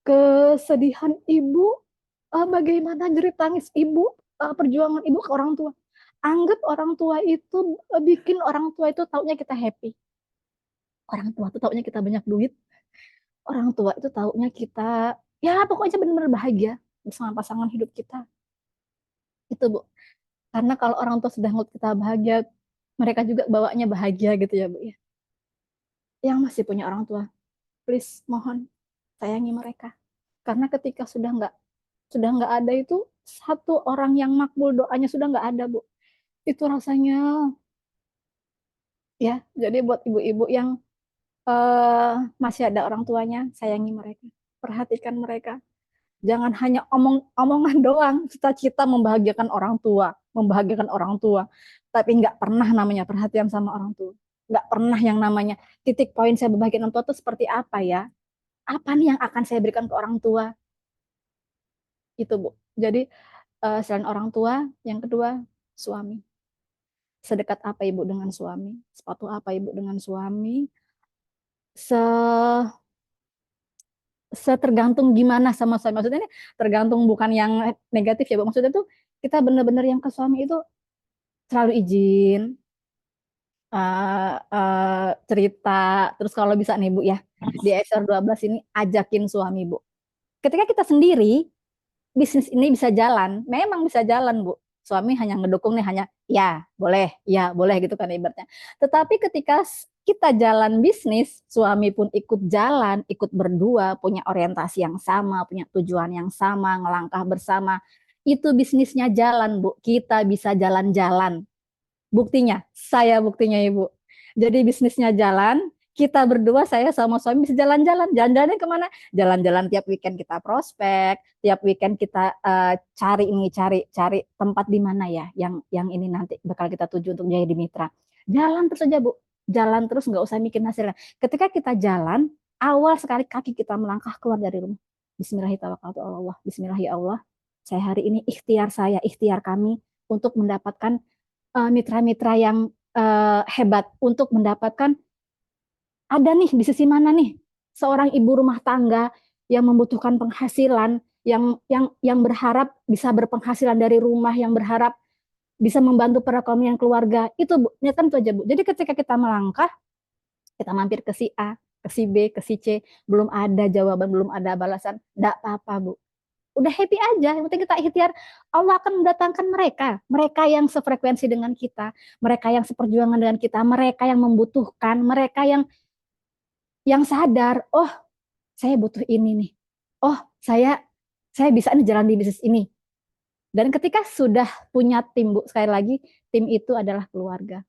kesedihan ibu, bagaimana jerit tangis ibu, perjuangan ibu ke orang tua. Anggap orang tua itu bikin orang tua itu taunya kita happy. Orang tua itu taunya kita banyak duit. Orang tua itu taunya kita ya pokoknya benar-benar bahagia bersama pasangan hidup kita. Itu, Bu. Karena kalau orang tua sudah ngeliat kita bahagia, mereka juga bawanya bahagia gitu ya, Bu ya. Yang masih punya orang tua, please mohon sayangi mereka. Karena ketika sudah nggak ada itu, satu orang yang makbul doanya sudah nggak ada, Bu. Itu rasanya ya. Jadi buat ibu-ibu yang masih ada orang tuanya, sayangi mereka, perhatikan mereka. Jangan hanya omongan doang, cita-cita membahagiakan orang tua, tapi nggak pernah namanya perhatian sama orang tua. Nggak pernah yang namanya titik poin saya membahagiakan orang tua itu seperti apa ya? Apa nih yang akan saya berikan ke orang tua? Itu, Bu. Jadi selain orang tua, yang kedua suami. Sedekat apa ibu dengan suami? Sepatu apa ibu dengan suami? Se Setergantung gimana sama suami. Maksudnya ini tergantung bukan yang negatif ya bu. Maksudnya tuh kita benar-benar yang ke suami itu selalu izin, cerita. Terus kalau bisa nih bu ya, di XR12 ini ajakin suami bu. Ketika kita sendiri, bisnis ini bisa jalan, memang bisa jalan bu. Suami hanya ngedukung nih, hanya ya boleh gitu kan ibaratnya. Tetapi ketika kita jalan bisnis, suami pun ikut jalan, ikut berdua, punya orientasi yang sama, punya tujuan yang sama, ngelangkah bersama, itu bisnisnya jalan bu. Kita bisa jalan-jalan. Buktinya, saya buktinya ibu. Jadi bisnisnya jalan, kita berdua, saya sama suami bisa jalan-jalan. Jalan-jalannya kemana? Jalan-jalan tiap weekend kita prospek, tiap weekend kita cari tempat di mana ya, yang ini nanti bakal kita tuju untuk jadi mitra. Jalan terus aja bu, jalan terus, nggak usah mikir hasilnya. Ketika kita jalan, awal sekali kaki kita melangkah keluar dari rumah. Bismillahirrahmanirrahim. Bismillah ya Allah. Saya hari ini ikhtiar kami untuk mendapatkan mitra-mitra yang hebat, untuk mendapatkan ada nih di sisi mana nih seorang ibu rumah tangga yang membutuhkan penghasilan, yang berharap bisa berpenghasilan dari rumah, yang berharap bisa membantu perekonomian keluarga. Itu bu, niatkan itu aja bu. Jadi ketika kita melangkah, kita mampir ke si A, ke si B, ke si C, belum ada jawaban, belum ada balasan, enggak apa-apa bu. Udah happy aja, yang penting kita ikhtiar. Allah akan mendatangkan mereka yang sefrekuensi dengan kita, mereka yang seperjuangan dengan kita, mereka yang membutuhkan, mereka yang sadar, oh saya butuh ini nih, oh saya bisa nih jalan di bisnis ini. Dan ketika sudah punya tim bu, sekali lagi tim itu adalah keluarga.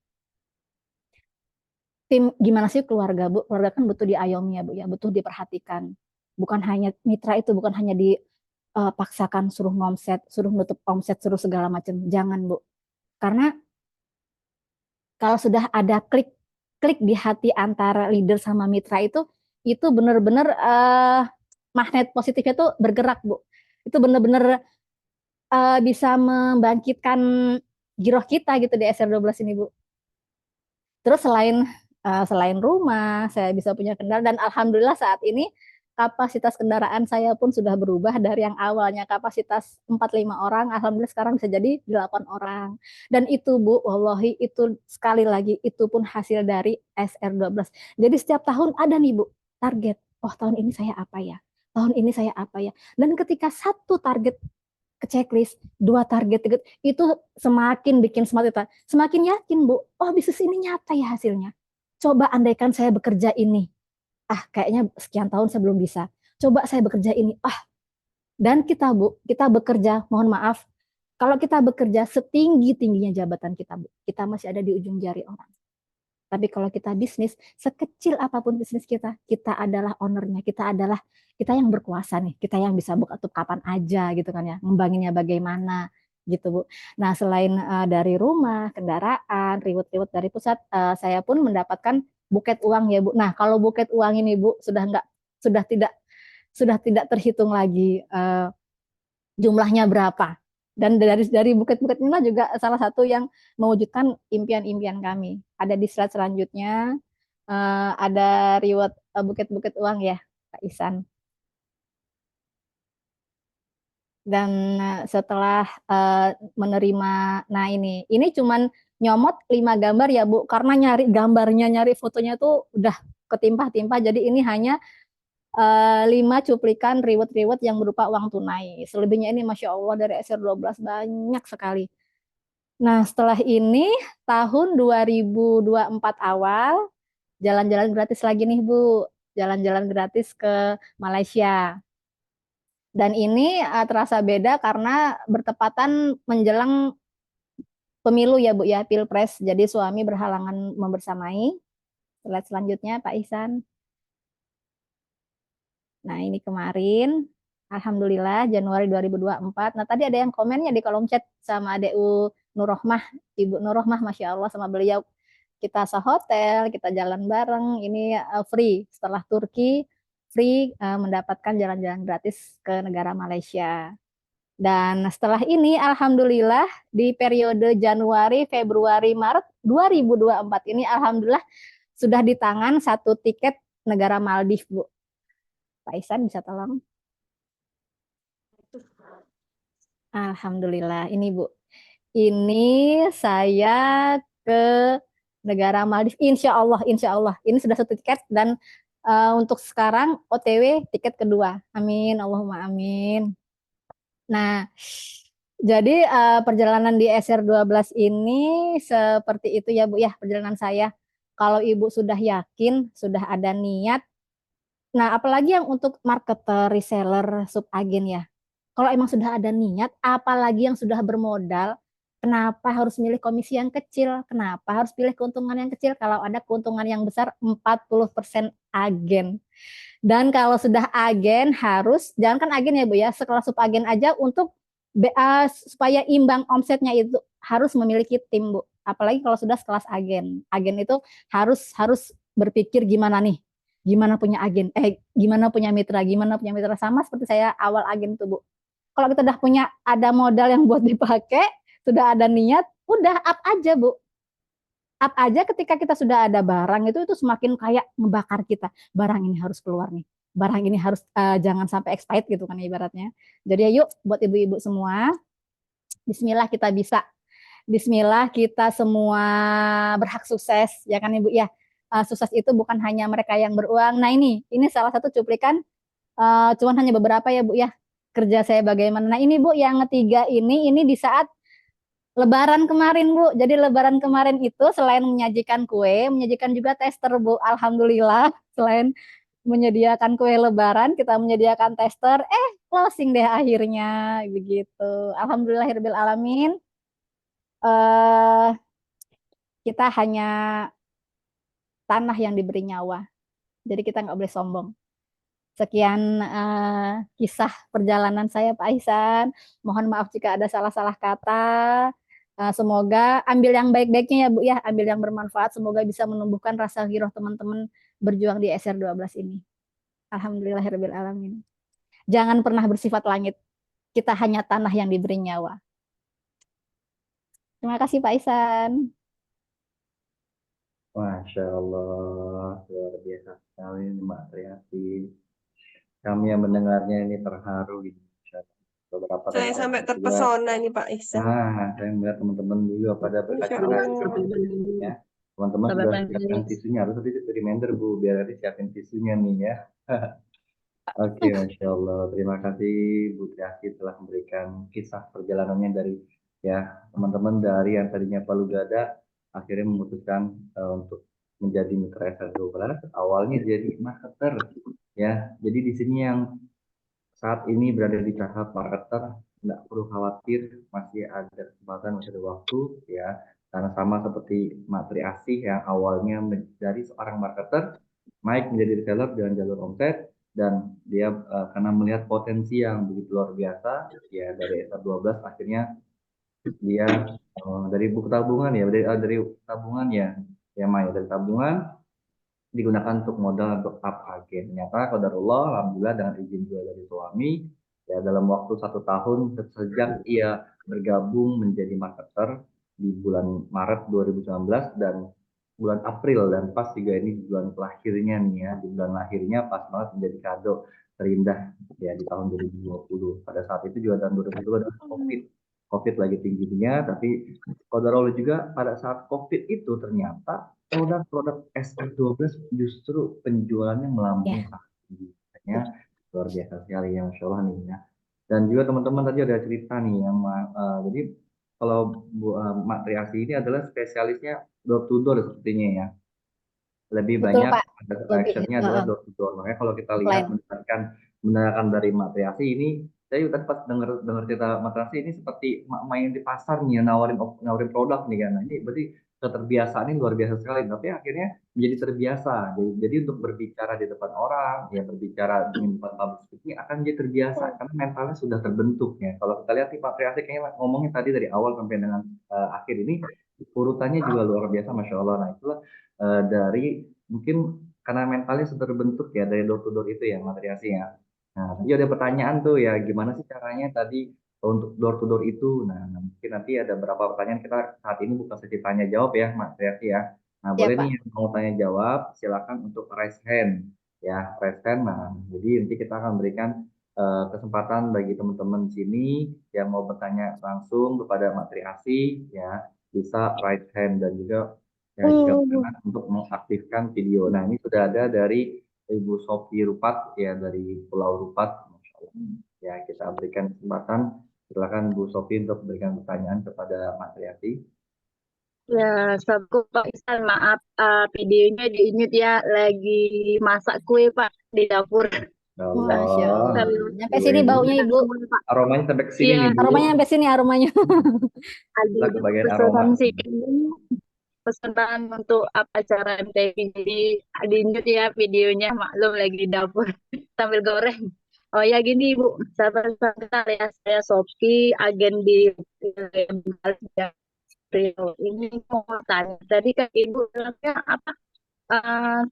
Tim gimana sih keluarga bu? Keluarga kan butuh diayomi ya bu ya, butuh diperhatikan. Bukan hanya mitra itu, bukan hanya paksakan suruh ngomset, suruh nutup omset, suruh segala macam. Jangan bu, karena kalau sudah ada klik di hati antara leader sama mitra itu benar-benar magnet positifnya tuh bergerak bu. Itu benar-benar bisa membangkitkan giroh kita gitu di SR12 ini bu. Terus selain rumah, saya bisa punya kendaraan, dan alhamdulillah saat ini kapasitas kendaraan saya pun sudah berubah dari yang awalnya kapasitas 4-5 orang, alhamdulillah sekarang bisa jadi 8 orang. Dan itu Bu, wallahi itu sekali lagi itu pun hasil dari SR12. Jadi setiap tahun ada nih Bu, target. Oh, tahun ini saya apa ya? Tahun ini saya apa ya? Dan ketika satu target ke checklist, 2 target, itu semakin bikin semangat, semakin yakin Bu, oh bisnis ini nyata ya hasilnya. Coba andaikan saya bekerja ini, kayaknya sekian tahun saya belum bisa. Coba saya bekerja ini, dan kita Bu, kita bekerja, mohon maaf, kalau kita bekerja setinggi-tingginya jabatan kita Bu, kita masih ada di ujung jari orang. Tapi kalau kita bisnis, sekecil apapun bisnis kita adalah ownernya, kita yang berkuasa nih, kita yang bisa buka tutup kapan aja gitu kan ya, ngembanginnya bagaimana gitu Bu. Nah selain dari rumah, kendaraan, reward-reward dari pusat, saya pun mendapatkan buket uang ya Bu. Nah kalau buket uang ini Bu sudah tidak terhitung lagi jumlahnya berapa. Dan dari buket-buket inilah juga salah satu yang mewujudkan impian-impian kami. Ada di slide selanjutnya, ada reward buket-buket uang ya, Kak Isan. Dan setelah menerima, nah ini cuman nyomot 5 gambar ya Bu, karena nyari fotonya tuh udah ketimpah-timpah, jadi ini hanya 5 cuplikan reward-reward yang berupa uang tunai. Selebihnya ini Masya Allah dari SR12 banyak sekali. Nah setelah ini tahun 2024 awal, jalan-jalan gratis lagi nih Bu, jalan-jalan gratis ke Malaysia. Dan ini terasa beda karena bertepatan menjelang pemilu ya Bu ya, Pilpres. Jadi suami berhalangan membersamai. Slide selanjutnya Pak Ihsan. Nah ini kemarin, alhamdulillah Januari 2024. Nah tadi ada yang komennya di kolom chat sama DU Nurrohmah, Ibu Nurrohmah, Masya Allah sama beliau. Kita sehotel, kita jalan bareng, ini free. Setelah Turki, free mendapatkan jalan-jalan gratis ke negara Malaysia. Dan setelah ini alhamdulillah di periode Januari, Februari, Maret 2024 ini alhamdulillah sudah di tangan satu tiket negara Maldives, Bu. Pak Isan bisa tolong? Alhamdulillah ini Bu. Ini saya ke negara Maldives. Insya Allah. Ini sudah satu tiket dan untuk sekarang OTW tiket kedua. Amin, Allahumma amin. Nah, jadi perjalanan di SR12 ini seperti itu ya Bu ya perjalanan saya. Kalau Ibu sudah yakin, sudah ada niat. Nah, apalagi yang untuk marketer, reseller, subagen ya. Kalau emang sudah ada niat, apalagi yang sudah bermodal, kenapa harus milih komisi yang kecil? Kenapa harus pilih keuntungan yang kecil kalau ada keuntungan yang besar 40% agen? Dan kalau sudah agen harus, jangan kan agen ya Bu ya, sekelas subagen aja untuk supaya imbang omsetnya itu harus memiliki tim Bu. Apalagi kalau sudah sekelas agen. Agen itu harus harus berpikir gimana nih, gimana punya agen, gimana punya mitra sama seperti saya awal agen itu Bu. Kalau kita udah punya ada modal yang buat dipakai, sudah ada niat, udah up aja Bu. Up aja ketika kita sudah ada barang itu semakin kayak ngebakar kita. Barang ini harus keluar nih. Barang ini harus jangan sampai expired gitu kan ibaratnya. Jadi yuk buat ibu-ibu semua, bismillah kita bisa. Bismillah kita semua berhak sukses ya kan Ibu ya. Sukses itu bukan hanya mereka yang beruang. Nah ini salah satu cuplikan cuman hanya beberapa ya Bu ya kerja saya bagaimana. Nah ini Bu yang ketiga ini di saat Lebaran kemarin Bu. Jadi Lebaran kemarin itu selain menyajikan kue, menyajikan juga tester Bu. Alhamdulillah selain menyediakan kue Lebaran, kita menyediakan tester. Closing deh akhirnya begitu. Alhamdulillahirabbil alamin. Eh kita hanya tanah yang diberi nyawa. Jadi kita nggak boleh sombong. Sekian kisah perjalanan saya Pak Ihsan. Mohon maaf jika ada salah-salah kata. Semoga ambil yang baik-baiknya ya Bu ya, ambil yang bermanfaat. Semoga bisa menumbuhkan rasa giroh teman-teman berjuang di SR12 ini. Alhamdulillahirabbil alamin. Jangan pernah bersifat langit. Kita hanya tanah yang diberi nyawa. Terima kasih Pak Ihsan. Masya Allah, luar biasa sekali Mbak Triati. Kami yang mendengarnya ini terharu gitu. Beberapa Saya rekan sampai juga. terpesona nih Pak Ihsan. Saya melihat teman-teman juga pada Masya berkaca Allah. ya. Teman-teman sudah siapkan tisunya, harus tadi reminder Bu, biar nanti siapin tisunya nih ya. Oke, Masya Allah. Terima kasih Bu Triati telah memberikan kisah perjalanannya dari ya teman-teman dari yang tadinya Palu Gada akhirnya memutuskan untuk menjadi mitra SR12. Awalnya jadi marketer ya. Jadi di sini yang saat ini berada di tahap marketer, tidak perlu khawatir, masih ada kesempatan, masih ada waktu ya. Karena sama seperti Matri Asih yang awalnya dari seorang marketer naik menjadi reseller dengan jalur omset dan dia karena melihat potensi yang begitu luar biasa ya dari SR12 akhirnya dia dari buku tabungan ya dari tabungan ya Maya dari tabungan digunakan untuk modal untuk up agen. Ternyata qadarullah, alhamdulillah dengan izin juga dari suami, ya dalam waktu 1 tahun sejak ia bergabung menjadi marketer di bulan Maret 2019 dan bulan April dan pas juga ini di bulan lahirnya nih ya, di bulan lahirnya pas banget menjadi kado terindah ya di tahun 2020. Pada saat itu juga tahun 2020 adalah COVID. COVID lagi tingginya, tapi qadarullah juga pada saat COVID itu ternyata produk-produk SR12 justru penjualannya melambung sangat tinggi. Makanya luar biasa sekali ya, Masya Allah nih ya. Dan juga teman-teman tadi ada cerita nih yang jadi kalau Mak Triasi ini adalah spesialisnya door to door sepertinya ya. Lebih Betul banyak Pak. actionnya adalah door to door. Makanya kalau kita lihat mendengarkan dari Mak Triasi ini, saya juga tadi pas dengar cerita Mak Triasi ini seperti main di pasar nih, nawarin produk nih kan. Nah, ini berarti keterbiasaan ini luar biasa sekali. Tapi akhirnya menjadi terbiasa. Jadi untuk berbicara di depan orang, ya berbicara di depan public speaking akan jadi terbiasa karena mentalnya sudah terbentuk ya. Kalau kita lihat nih Pak Triasi kayaknya ngomongnya tadi dari awal sampai dengan akhir ini urutannya juga luar biasa, Masya Allah. Nah itulah dari mungkin karena mentalnya sudah terbentuk ya dari door to door itu ya materiasi ya. Nah, tadi ada pertanyaan tuh ya, gimana sih caranya tadi untuk door to door itu. Nah, mungkin nanti ada beberapa pertanyaan kita saat ini bukan sesi tanya jawab ya, Mas Triasi ya. Nah, Ya, boleh nih Pak. yang mau tanya jawab, silakan untuk raise hand ya, raise hand. Nah, jadi nanti kita akan berikan kesempatan bagi teman-teman di sini yang mau bertanya langsung kepada Mbak Triasi ya, bisa raise hand dan juga ya jika berkenan untuk mengaktifkan video. Nah, ini sudah ada dari Ibu Sofi Rupat ya, dari Pulau Rupat. Masya Allah. Ya, kita berikan kesempatan. Silakan Bu Sofi untuk memberikan pertanyaan kepada Mas Riyati. Ya, Assalamualaikum Pak Ihsan. Maaf, videonya di-mute ya. Lagi masak kue Pak di dapur. Ya Masya Allah. Allah, Nyampe sini baunya, Ibu. Pak. aromanya sampai ke sini Iya, nih Bu. Aromanya sampai sini aromanya. Kita ada kebagian pesanan aroma. sih. Pesanan untuk apa acara MTV. Jadi di-mute ya videonya. Maklum lagi di dapur sambil goreng. Oh ya gini Bu, sahabat kenal ya, saya Sophie, agen di ini mau tanya. Tadi kan Ibu bilangnya apa?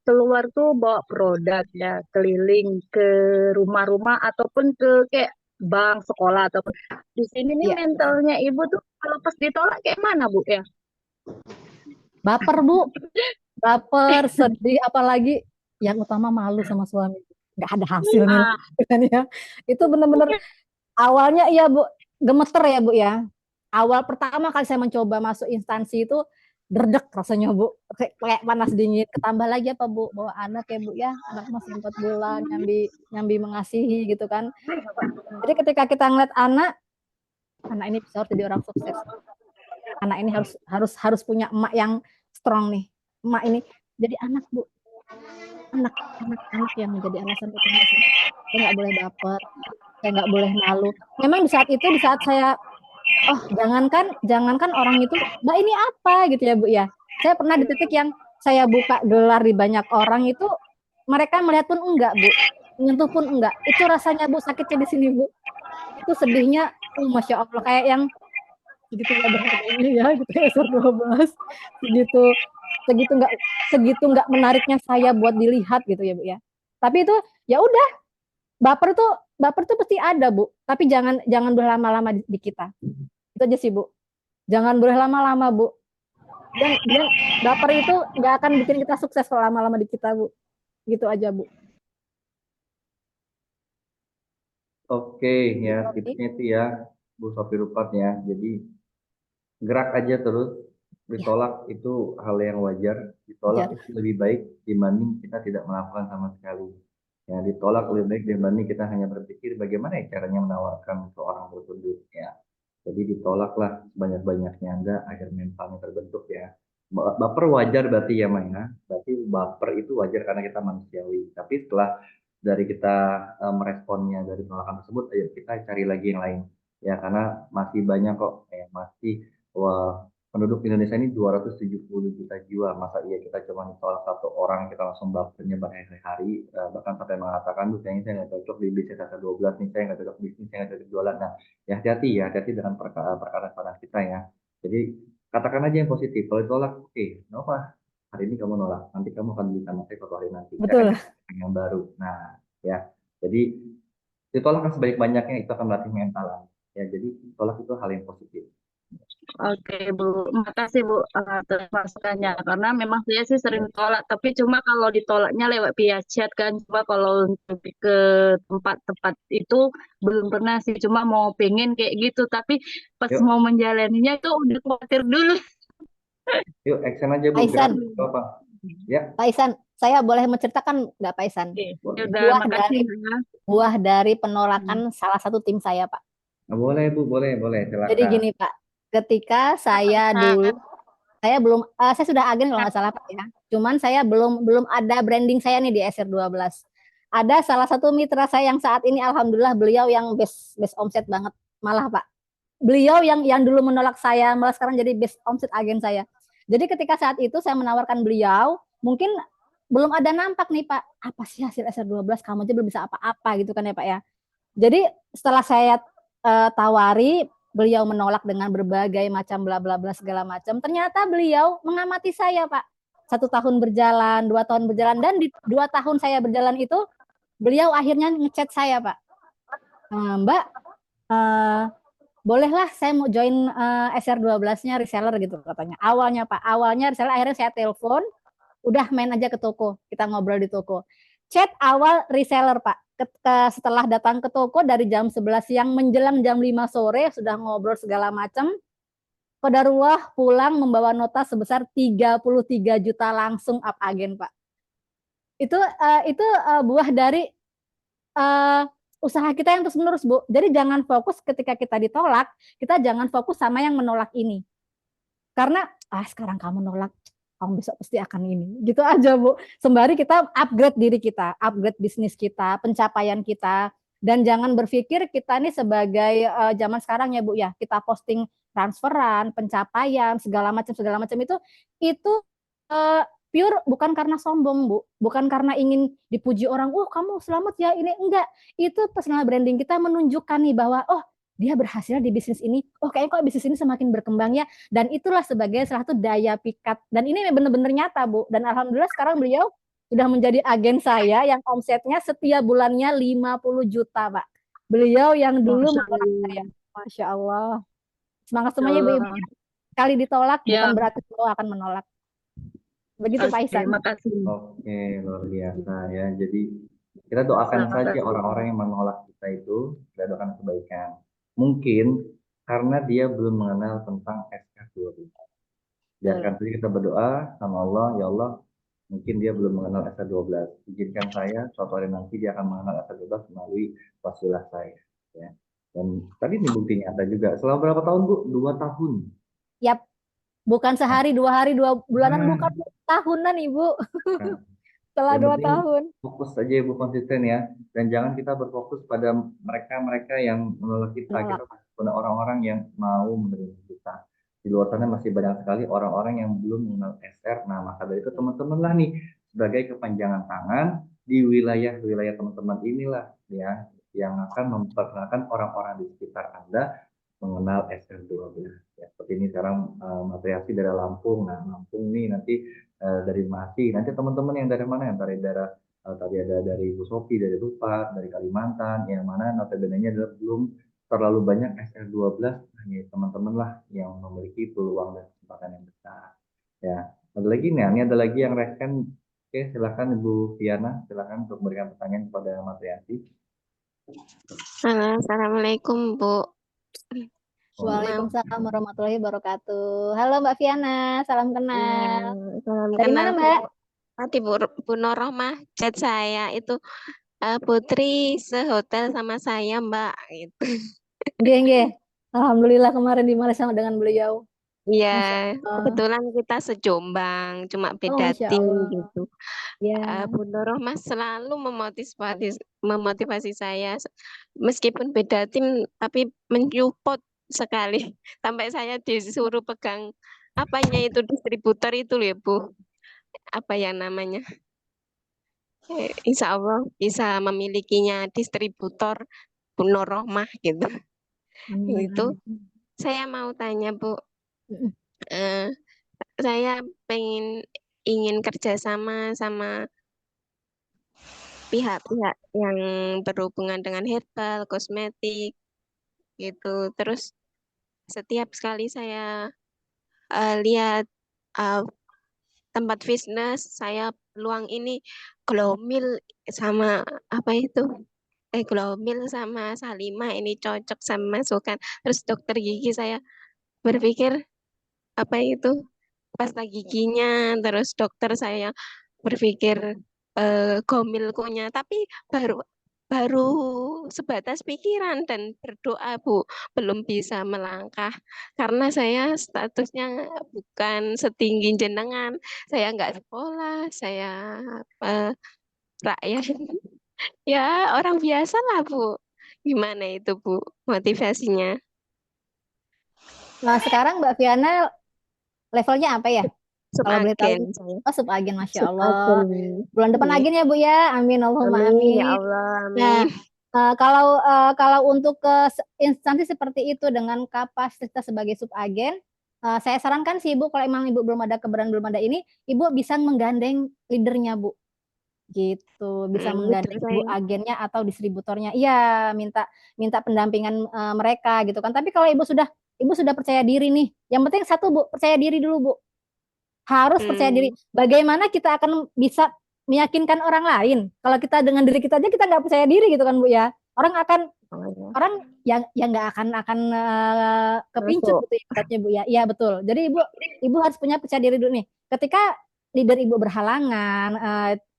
Keluar tuh bawa produk ya, keliling ke rumah-rumah ataupun ke kayak bank, sekolah ataupun di sini nih Iya. mentalnya Ibu tuh kalau pas ditolak kayak mana Bu ya? Baper, Bu. Baper, sedih, apalagi yang utama malu sama suami. Nggak ada hasil nih, Ah, kan ya. Itu bener-bener awalnya iya, Bu, gemeter ya, Bu ya. Awal pertama kali saya mencoba masuk instansi itu derdek rasanya, Bu. Kayak panas dingin. Ketambah lagi apa, Bu? Bawa anak ya, Bu ya. Anak masih 4 bulan, nyambi mengasihi gitu kan. Jadi ketika kita ngeliat anak ini bisa harus jadi orang sukses. Anak ini harus punya emak yang strong nih. Emak ini jadi anak, Bu. Anak yang menjadi alasan utama saya. Saya nggak boleh baper, saya nggak boleh malu. Memang di saat saya jangankan orang itu, Mbak ini apa gitu ya Bu ya. Saya pernah di titik yang saya buka gelar di banyak orang itu, mereka melihat pun enggak Bu, menyentuh pun enggak. Itu rasanya Bu, sakitnya di sini Bu. Itu sedihnya, Masya Allah, kayak yang segitu nggak berharganya ya gitu ya, SR12 segitu nggak menariknya saya buat dilihat gitu ya Bu ya. Tapi itu ya udah, baper tuh pasti ada Bu, tapi jangan berlama-lama di kita. Itu aja sih Bu. Jangan boleh lama-lama Bu. Dan baper itu nggak akan bikin kita sukses kalau lama-lama di kita Bu. Gitu aja Bu. Oke ya, tipsnya itu ya Bu Sofi Rupat ya. Jadi gerak aja terus. Ditolak itu hal yang wajar. Ditolak itu lebih baik dibanding kita tidak melakukan sama sekali. Ya, ditolak lebih baik dibanding kita hanya berpikir bagaimana ya caranya menawarkan seorang tersebut ya. Jadi ditolaklah sebanyak-banyaknya Anda agar mentalnya terbentuk ya. Baper wajar berarti ya Maya. Berarti baper itu wajar karena kita manusiawi. Tapi setelah dari kita meresponnya dari penolakan tersebut, ayo kita cari lagi yang lain. Ya karena masih banyak kok, masih penduduk Indonesia ini 270 juta jiwa. Masa iya kita cuma ditolak satu orang, kita langsung bapernya berhari-hari, bahkan sampai mengatakan, tuh kayaknya saya nggak cocok di bisnis SR12 nih, saya nggak cocok bisnis, saya nggak cocok jualan. Nah, ya hati-hati dengan perkara kita ya. Jadi katakan aja yang positif. Kalau ditolak, oke, Nova, hari ini kamu nolak, nanti kamu akan beli sama saya suatu hari nanti. Betul. Yang baru. Nah, ya. Jadi ditolak sebanyak-banyaknya itu akan melatih mental. Ya, jadi tolak itu hal yang positif. Oke Bu, makasih Bu atas masukannya. Karena memang saya sih sering tolak, tapi cuma kalau ditolaknya lewat via chat kan. Cuma kalau untuk ke tempat-tempat itu belum pernah sih. Cuma mau pengen kayak gitu, tapi pas Yuk. mau menjalaninya itu udah khawatir dulu. Yuk, action aja Bu. Pak Ihsan. Apa? Ya. Pak Ihsan, saya boleh menceritakan nggak Pak Ihsan? Oke, udah makasih ya. Buah dari penolakan salah satu tim saya Pak. Boleh Bu, boleh, silakan. Jadi gini Pak, ketika saya dulu, saya sudah agen kalau nggak salah Pak ya. Cuman saya belum ada branding saya nih di SR12. Ada salah satu mitra saya yang saat ini alhamdulillah beliau yang best omset banget malah Pak. Beliau yang dulu menolak saya malah sekarang jadi best omset agen saya. Jadi ketika saat itu saya menawarkan beliau, mungkin belum ada nampak nih Pak, apa sih hasil SR12, kamu aja belum bisa apa-apa gitu kan ya Pak ya. Jadi setelah saya tawari, beliau menolak dengan berbagai macam bla bla bla segala macam. Ternyata beliau mengamati saya Pak. 1 tahun berjalan, 2 tahun berjalan, dan di 2 tahun saya berjalan itu beliau akhirnya ngechat saya Pak. Mbak, bolehlah saya mau join SR12-nya reseller gitu katanya. Awalnya Pak, awalnya reseller, akhirnya saya telepon, udah main aja ke toko, kita ngobrol di toko. Chat awal reseller Pak, setelah datang ke toko dari jam 11 siang menjelang jam 5 sore sudah ngobrol segala macam. Qadarullah pulang membawa nota sebesar 33 juta langsung up agen Pak. Itu buah dari uh, usaha kita yang terus menerus Bu. Jadi jangan fokus ketika kita ditolak, kita jangan fokus sama yang menolak ini. Karena sekarang kamu nolak, kamu besok pasti akan ini. Gitu aja Bu. Sembari kita upgrade diri kita, upgrade bisnis kita, pencapaian kita. Dan jangan berpikir kita ini sebagai zaman sekarang ya Bu ya, kita posting transferan, pencapaian, segala macam itu pure bukan karena sombong Bu, bukan karena ingin dipuji orang, kamu selamat ya ini, enggak. Itu personal branding kita menunjukkan nih bahwa dia berhasil di bisnis ini, kayaknya kok bisnis ini semakin berkembang ya, dan itulah sebagai salah satu daya pikat, dan ini benar-benar nyata Bu, dan alhamdulillah sekarang beliau sudah menjadi agen saya yang omsetnya setiap bulannya 50 juta Pak. Beliau yang dulu menolak saya. Masya Allah. Semangat semuanya ibu-ibu. Kali ditolak bukan berarti beliau akan menolak. Begitu Pak Ihsan. Makasih. Oke, luar biasa ya. Jadi kita doakan saja orang-orang yang menolak kita itu, kita doakan kebaikan. Mungkin karena dia belum mengenal tentang SK12. Biarkan saja kita berdoa sama Allah, ya Allah, mungkin dia belum mengenal SK12. Izinkan saya, suatu hari nanti dia akan mengenal SK12 melalui wasilah saya. Ya. Dan tadi ini buktinya ada juga. Selama berapa tahun Bu? 2 tahun. Yap. Bukan sehari, 2 hari, 2 bulanan, bukan tahunan Ibu. Setelah 2 tahun. Fokus saja Ibu, konsisten ya. Dan jangan kita berfokus pada mereka-mereka yang menolak kita. Kita pada orang-orang yang mau menerima kita. Di luar sana masih banyak sekali orang-orang yang belum mengenal SR. Nah, maka dari itu teman-teman lah nih, sebagai kepanjangan tangan di wilayah-wilayah teman-teman inilah ya, yang akan memperkenalkan orang-orang di sekitar Anda mengenal SR12. Ya, seperti ini sekarang Matriasi dari Lampung. Nah, Lampung nih nanti dari Masih. Nanti teman-teman yang dari mana? Yang dari daerah tadi ada dari Bu Sofi, dari Tupat, dari Kalimantan, yang mana notabene-nya adalah belum terlalu banyak SR12. Nah, ya, teman-teman lah yang memiliki peluang dan kesempatan yang besar. Ya, ada lagi nih, ini ada lagi yang reken. Oke, silakan Ibu Fiana, silakan untuk memberikan pertanyaan kepada Matriasi. Assalamualaikum Bu. Waalaikumsalam warahmatullahi wabarakatuh. Halo Mbak Fiana, salam kenal. Salam Dari kenal mana Mbak? Tadi Bu Norohmah chat saya itu Putri sehotel sama saya Mbak gitu. Nggih. Alhamdulillah kemarin di Malaysia dengan beliau. Iya, kebetulan kita sejombang, cuma beda tim gitu. Ya. Bu Norohmah selalu memotivasi saya, meskipun beda tim tapi mensupport sekali. Sampai saya disuruh pegang apanya itu distributor itu loh Bu. Apa yang namanya? Insya Allah bisa memilikinya distributor Bu Norohmah gitu. Itu saya mau tanya Bu. Saya ingin kerjasama sama pihak-pihak yang berhubungan dengan herbal, kosmetik, gitu. Terus setiap sekali saya lihat tempat fitness, saya peluang ini Glowmil sama apa itu? Glowmil sama Salimah ini cocok sama masukan. Terus dokter gigi saya berpikir apa itu pasta giginya, terus dokter saya berpikir Gomilkonya, tapi baru sebatas pikiran dan berdoa Bu, belum bisa melangkah karena saya statusnya bukan setinggi jenengan, saya nggak sekolah, saya rakyat ya orang biasa lah Bu. Gimana itu Bu motivasinya? Nah sekarang Mbak Fiana levelnya apa ya? Kalau boleh tahu. Subagen, Masya Allah. Bulan depan agen ya Bu ya. Amin Allahumma amin. Ya Allah, amin. Nah, kalau untuk ke instansi seperti itu dengan kapasitas sebagai subagen, saya sarankan sih Ibu, kalau emang Ibu belum ada keberanian, belum ada ini, Ibu bisa menggandeng leadernya Bu. gitu. Bisa Leader menggandeng Ibu saya. agennya atau distributornya. Iya, minta pendampingan mereka gitu kan. Tapi kalau Ibu sudah percaya diri nih. Yang penting satu Bu, percaya diri dulu Bu. Harus percaya diri. Bagaimana kita akan bisa meyakinkan orang lain? Kalau kita dengan diri kita aja kita nggak percaya diri gitu kan Bu ya. Orang yang nggak akan kepincut Masuk. gitu ibaratnya Bu ya. Iya betul. Jadi Ibu harus punya percaya diri dulu nih. Ketika leader Ibu berhalangan,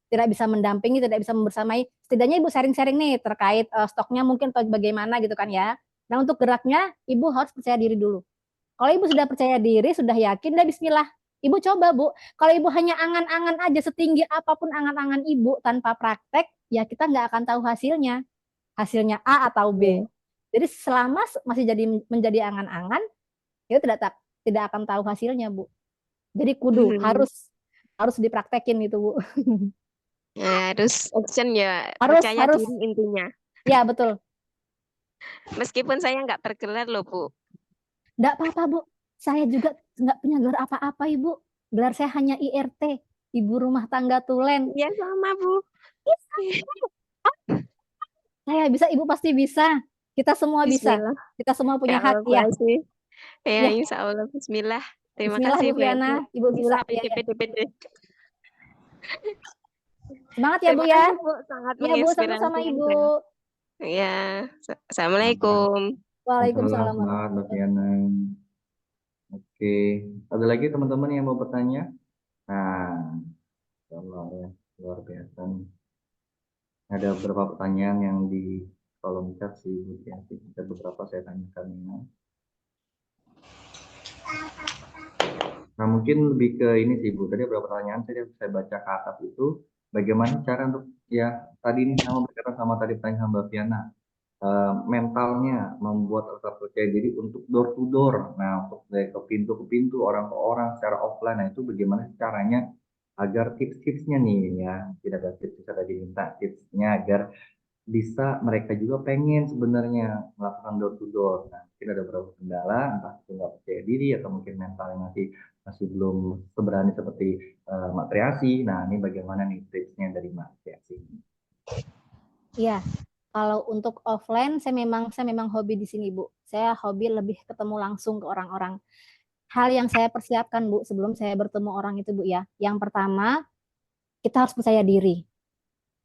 tidak bisa mendampingi, tidak bisa membersamai, setidaknya Ibu sharing-sharing nih terkait stoknya mungkin atau bagaimana gitu kan ya. Nah untuk geraknya Ibu harus percaya diri dulu. Kalau Ibu sudah percaya diri, sudah yakin, udah bismillah. Ibu coba Bu, kalau Ibu hanya angan-angan aja setinggi apapun angan-angan Ibu tanpa praktek, ya kita nggak akan tahu hasilnya A atau B. Jadi selama masih menjadi angan-angan, itu tidak akan tahu hasilnya Bu. Jadi kudu harus dipraktekin itu Bu. Ya, harus action ya, Harus percaya diri intinya. Ya betul. Meskipun saya nggak bergelar loh Bu. Nggak apa-apa Bu. Saya juga nggak punya gelar apa-apa Ibu. Gelar saya hanya IRT, Ibu Rumah Tangga Tulen. Ya sama Bu. Saya bisa, Ibu pasti bisa. Kita semua bisa. Bismillah. Kita semua punya Ya hak ya. Ya, insya Allah. Bismillah. Terima Bismillah kasih Bu Fiana. Ibu bisa ya. Semangat ya Bu ya. Kasih, Bu. Sangat ya Bu, sama-sama Ibu. Ya, Assalamualaikum. Waalaikumsalam. Selamat Mbak Fiana. Oke, ada lagi teman-teman yang mau bertanya? Nah, Allah ya, luar biasa nih. Ada beberapa pertanyaan yang di kolom chat sih, Bu ya. Ada beberapa saya tanyakan ya. Nah, mungkin lebih ke ini sih Bu. Tadi beberapa pertanyaan saya baca ke atas itu. Bagaimana cara untuk ya tadi ini sama berkaitan sama tadi pertanyaan Mbak Fiana. Mentalnya membuat rasa percaya diri untuk door to door. Nah, untuk dari ke pintu orang ke orang secara offline. Nah, itu bagaimana caranya agar tips-tipsnya nih ya, tidak ada tips bisa tadi minta tipsnya agar bisa mereka juga pengen sebenarnya melakukan door to door. Nah, mungkin ada beberapa kendala, entah itu nggak percaya diri atau mungkin mentalnya masih belum seberani seperti Mak Triasi. Nah, ini bagaimana nih tipsnya dari Mak Triasi? Iya, kalau untuk offline saya memang hobi di sini Bu. Saya hobi lebih ketemu langsung ke orang-orang. Hal yang saya persiapkan Bu sebelum saya bertemu orang itu Bu ya. Yang pertama, kita harus percaya diri.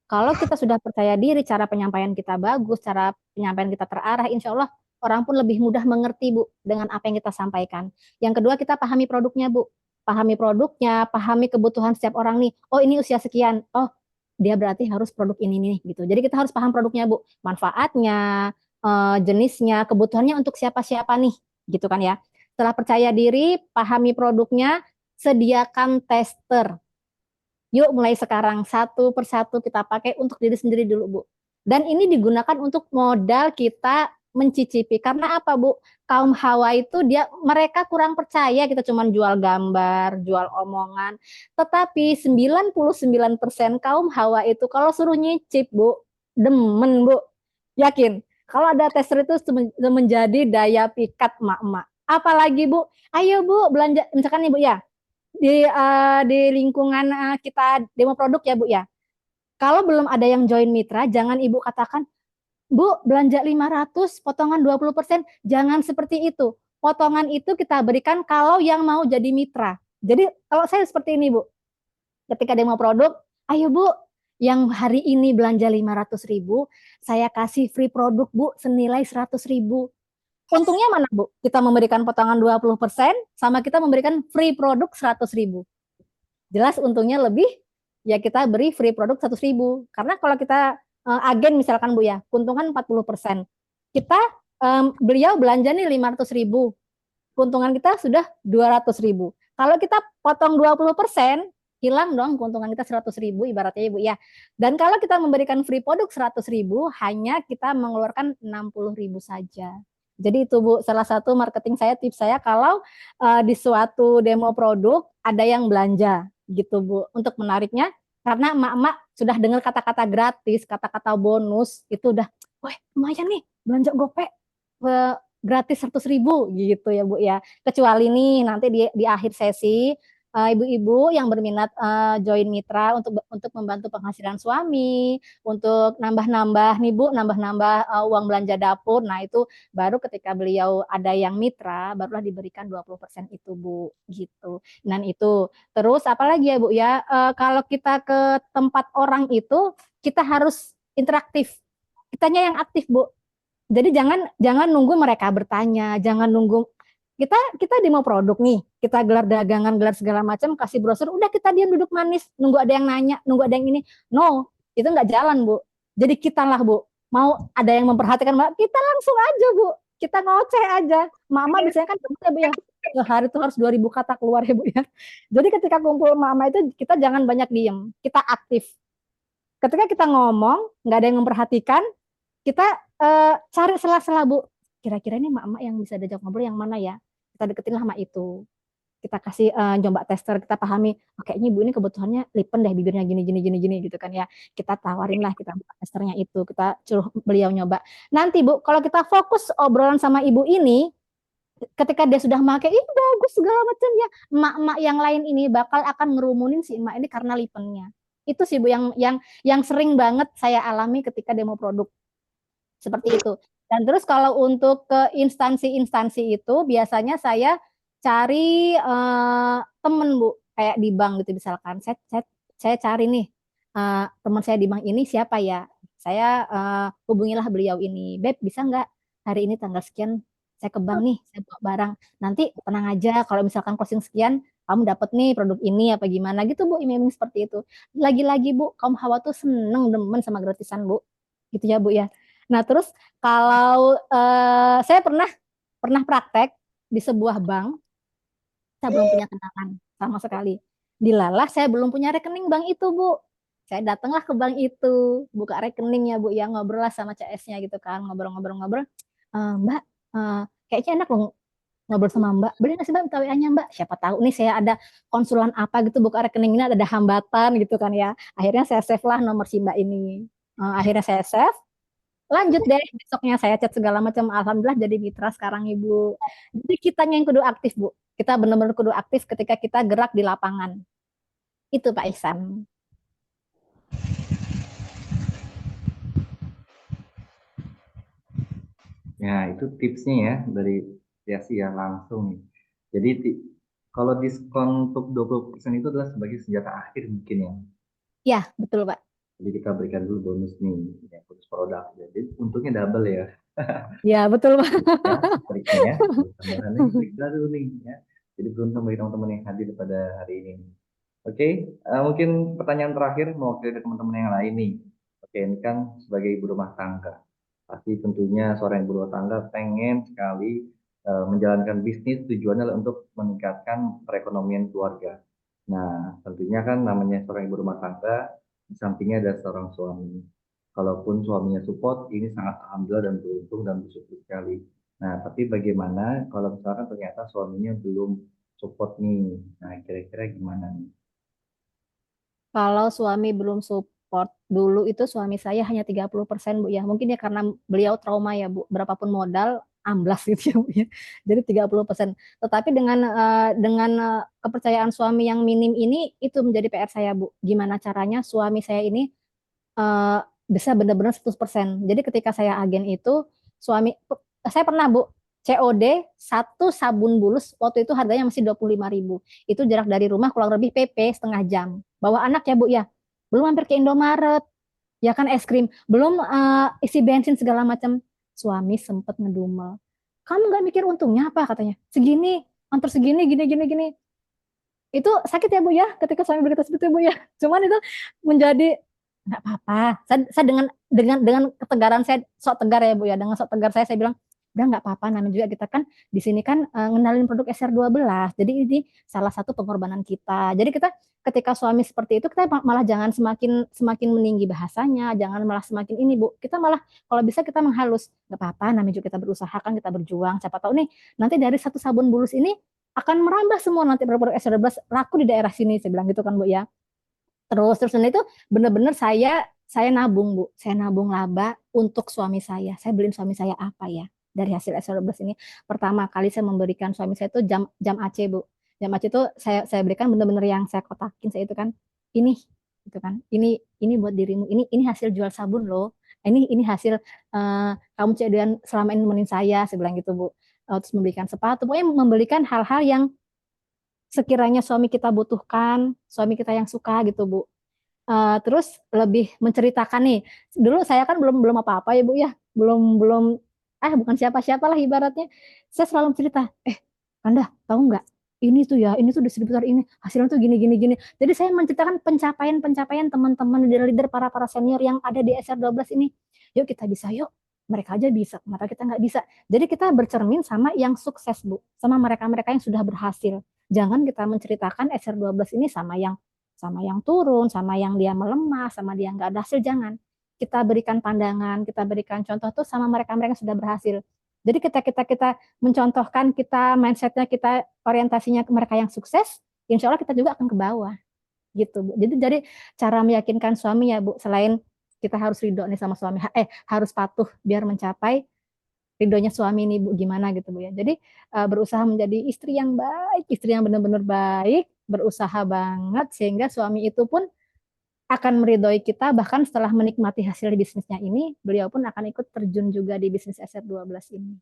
Kalau kita sudah percaya diri, cara penyampaian kita bagus, cara penyampaian kita terarah, insya Allah orang pun lebih mudah mengerti Bu dengan apa yang kita sampaikan. Yang kedua, kita pahami produknya Bu. Pahami produknya, pahami kebutuhan setiap orang nih. Oh ini usia sekian, oh dia berarti harus produk ini nih gitu. Jadi kita harus paham produknya Bu, manfaatnya, jenisnya, kebutuhannya untuk siapa-siapa nih gitu kan ya. Setelah percaya diri, pahami produknya, sediakan tester. Yuk mulai sekarang satu persatu kita pakai untuk diri sendiri dulu Bu. Dan ini digunakan untuk modal kita mencicipi. Karena apa Bu? Kaum hawa itu mereka kurang percaya kita cuma jual gambar, jual omongan. Tetapi 99% kaum hawa itu kalau suruh nyicip Bu, demen Bu. Yakin. Kalau ada tester itu menjadi daya pikat emak-emak. Apalagi Bu, ayo Bu belanja, misalkan nih Bu ya, di lingkungan kita demo produk ya Bu ya. Kalau belum ada yang join mitra, jangan Ibu katakan, Bu belanja 500, potongan 20%. Jangan seperti itu. Potongan itu kita berikan kalau yang mau jadi mitra. Jadi kalau saya seperti ini Bu, ketika demo produk, ayo Bu, yang hari ini belanja 500.000, saya kasih free produk Bu senilai 100.000. Untungnya mana Bu? Kita memberikan potongan 20% sama kita memberikan free produk 100.000. Jelas untungnya lebih, ya kita beri free produk 100.000. Karena kalau kita agen misalkan Bu ya, keuntungan 40%. Kita beliau belanja nih 500.000. Keuntungan kita sudah 200.000. Kalau kita potong 20%, hilang dong keuntungan kita 100.000 ibaratnya Ibu ya. Dan kalau kita memberikan free produk 100.000, hanya kita mengeluarkan 60.000 saja. Jadi itu Bu, salah satu marketing saya, tips saya kalau di suatu demo produk ada yang belanja gitu Bu. Untuk menariknya, karena emak-emak sudah dengar kata-kata gratis, kata-kata bonus, itu udah, wah lumayan nih belanja GoPay gratis 100.000 gitu ya Bu ya. Kecuali nih nanti di akhir sesi ibu-ibu yang berminat join mitra untuk membantu penghasilan suami, untuk nambah-nambah nih Bu, nambah-nambah uang belanja dapur. Nah, itu baru ketika beliau ada yang mitra, barulah diberikan 20% itu Bu, gitu. Dan itu terus apalagi ya Bu ya, kalau kita ke tempat orang itu kita harus interaktif. Kitanya yang aktif Bu. Jadi jangan nunggu mereka bertanya, jangan nunggu kita demo produk nih, kita gelar dagangan, gelar segala macam, kasih brosur, udah kita diam duduk manis, nunggu ada yang nanya, nunggu ada yang ini. No, itu nggak jalan Bu. Jadi kita lah Bu, mau ada yang memperhatikan Mbak, kita langsung aja Bu, kita ngoceh aja. Mama biasanya kan ya Bu ya, sehari itu harus 2000 kata keluar ya Bu ya. Jadi ketika kumpul mama itu kita jangan banyak diem, kita aktif. Ketika kita ngomong, nggak ada yang memperhatikan, kita cari sela-sela Bu. Kira-kira ini mak-mak yang bisa diajak ngobrol yang mana ya? Kita deketin lah sama itu. Kita kasih coba tester, kita pahami, oh, kayaknya ibu ini kebutuhannya lipen deh bibirnya gini gitu kan ya. Kita tawarin lah, kita buka testernya itu, kita suruh beliau nyoba. Nanti Bu, kalau kita fokus obrolan sama ibu ini, ketika dia sudah pakai, ih bagus segala macam ya, emak-emak yang lain ini bakal akan ngerumunin si emak ini karena lipennya. Itu sih Bu yang sering banget saya alami ketika demo produk. Seperti itu. Dan terus kalau untuk ke instansi-instansi itu biasanya saya cari temen Bu, kayak di bank gitu misalkan. Saya cari nih teman saya di bank ini siapa ya? Saya hubungilah beliau ini. Beb, bisa nggak hari ini tanggal sekian saya ke bank nih, saya bawa barang. Nanti tenang aja kalau misalkan closing sekian kamu dapat nih produk ini apa gimana gitu Bu, iming-iming seperti itu. Lagi-lagi Bu, kaum hawa tuh seneng demen sama gratisan Bu. Gitu ya Bu ya. Nah, terus kalau saya pernah praktek di sebuah bank, saya belum punya kenalan sama sekali. Dilalah saya belum punya rekening bank itu, Bu. Saya datanglah ke bank itu, buka rekeningnya, Bu, ya ngobrol lah sama CS-nya gitu kan, ngobrol-ngobrol. Mbak, kayaknya enak loh ngobrol sama Mbak. Boleh nggak sih Mbak minta WA-nya Mbak? Siapa tahu nih saya ada konsulan apa gitu, buka rekening ini ada hambatan gitu kan ya. Akhirnya saya save lah nomor si Mbak ini. Akhirnya saya save. Lanjut deh, besoknya saya chat segala macam. Alhamdulillah jadi mitra sekarang Ibu. Jadi kitanya yang kudu aktif Bu. Kita benar-benar kudu aktif ketika kita gerak di lapangan. Itu Pak Ihsan. Ya, itu tipsnya ya dari Tiasi ya langsung nih. Jadi kalau diskon untuk 20% itu adalah sebagai senjata akhir mungkin ya. Ya, betul Pak. Jadi kita berikan dulu bonus nih, ya, bonus produk. Jadi untungnya double ya. Ya, betul Pak. Ya, triknya ya. Tambahannya trik baru nih ya. Jadi beruntung bagi teman-teman yang hadir pada hari ini. Oke, mungkin pertanyaan terakhir mewakili teman-teman yang lain nih. Oke, ini kan sebagai ibu rumah tangga. Pasti tentunya seorang ibu rumah tangga pengen sekali menjalankan bisnis, tujuannya adalah untuk meningkatkan perekonomian keluarga. Nah, tentunya kan namanya seorang ibu rumah tangga, di sampingnya ada seorang suami. Kalaupun suaminya support, ini sangat alhamdulillah dan beruntung dan bersyukur sekali. Nah, tapi bagaimana kalau misalkan ternyata suaminya belum support nih? Nah, kira-kira gimana nih? Kalau suami belum support, dulu itu suami saya hanya 30% Bu ya. Mungkin ya karena beliau trauma ya Bu, berapapun modal amblas gitu ya Bu ya. Jadi 30%. Tetapi dengan kepercayaan suami yang minim ini itu menjadi PR saya Bu. Gimana caranya suami saya ini bisa benar-benar 100%. Jadi ketika saya agen itu saya pernah Bu COD satu sabun bulus waktu itu harganya masih 25.000. Itu jarak dari rumah kurang lebih PP setengah jam. Bawa anak ya Bu ya. Belum mampir ke Indomaret. Ya kan es krim. Belum isi bensin segala macam. Suami sempet ngedumel. Kamu nggak mikir untungnya apa katanya? Segini, antar segini, gini. Itu sakit ya Bu ya ketika suami berkata seperti itu Bu ya. Cuman itu menjadi nggak apa-apa. Saya dengan ketegaran saya sok tegar ya Bu ya. Dengan sok tegar saya bilang udah nggak apa-apa, namanya juga kita kan di sini kan ngenalin produk SR12, jadi ini salah satu pengorbanan kita. Jadi kita ketika suami seperti itu kita malah jangan semakin meninggi bahasanya, jangan malah semakin ini Bu, kita malah kalau bisa kita menghalus, nggak apa-apa, namanya juga kita berusaha kan, kita berjuang, siapa tahu nih nanti dari satu sabun bulus ini akan merambah semua nanti produk SR12 laku di daerah sini, saya bilang gitu kan Bu ya. Terus itu benar-benar saya nabung Bu, saya nabung laba untuk suami saya beliin suami saya apa ya dari hasil SR12 ini. Pertama kali saya memberikan suami saya itu jam AC Bu. Jam aci itu saya berikan benar-benar yang saya kotakin, saya itu kan ini gitu kan. Ini buat dirimu. Ini hasil jual sabun loh. Ini hasil kamu cedean selama ini nemenin saya bilang gitu, Bu. Terus membelikan sepatu, pokoknya membelikan hal-hal yang sekiranya suami kita butuhkan, suami kita yang suka gitu, Bu. Terus lebih menceritakan nih. Dulu saya kan belum apa-apa ya, Bu ya. Belum bukan siapa-siapa lah ibaratnya. Saya selalu cerita, Kanda, tahu nggak? Ini tuh distributor ini, hasilnya tuh gini gini gini. Jadi saya menceritakan pencapaian teman-teman leader-leader para senior yang ada di SR12 ini. Yuk kita bisa, yuk. Mereka aja bisa, kenapa kita nggak bisa? Jadi kita bercermin sama yang sukses, Bu, sama mereka-mereka yang sudah berhasil. Jangan kita menceritakan SR12 ini sama yang turun, sama yang dia melemah, sama dia nggak ada hasil, jangan. Kita berikan pandangan, kita berikan contoh tuh sama mereka-mereka yang sudah berhasil. Jadi kita mencontohkan, kita mindsetnya, kita orientasinya ke mereka yang sukses, insya Allah kita juga akan ke bawah, gitu, Bu. Jadi cara meyakinkan suami ya, Bu, selain kita harus ridho nih sama suami, harus patuh biar mencapai ridhonya suami ini, Bu, gimana gitu, Bu ya. Jadi berusaha menjadi istri yang baik, istri yang benar-benar baik, berusaha banget sehingga suami itu pun akan meridhoi kita, bahkan setelah menikmati hasil bisnisnya ini, beliau pun akan ikut terjun juga di bisnis SR12 ini.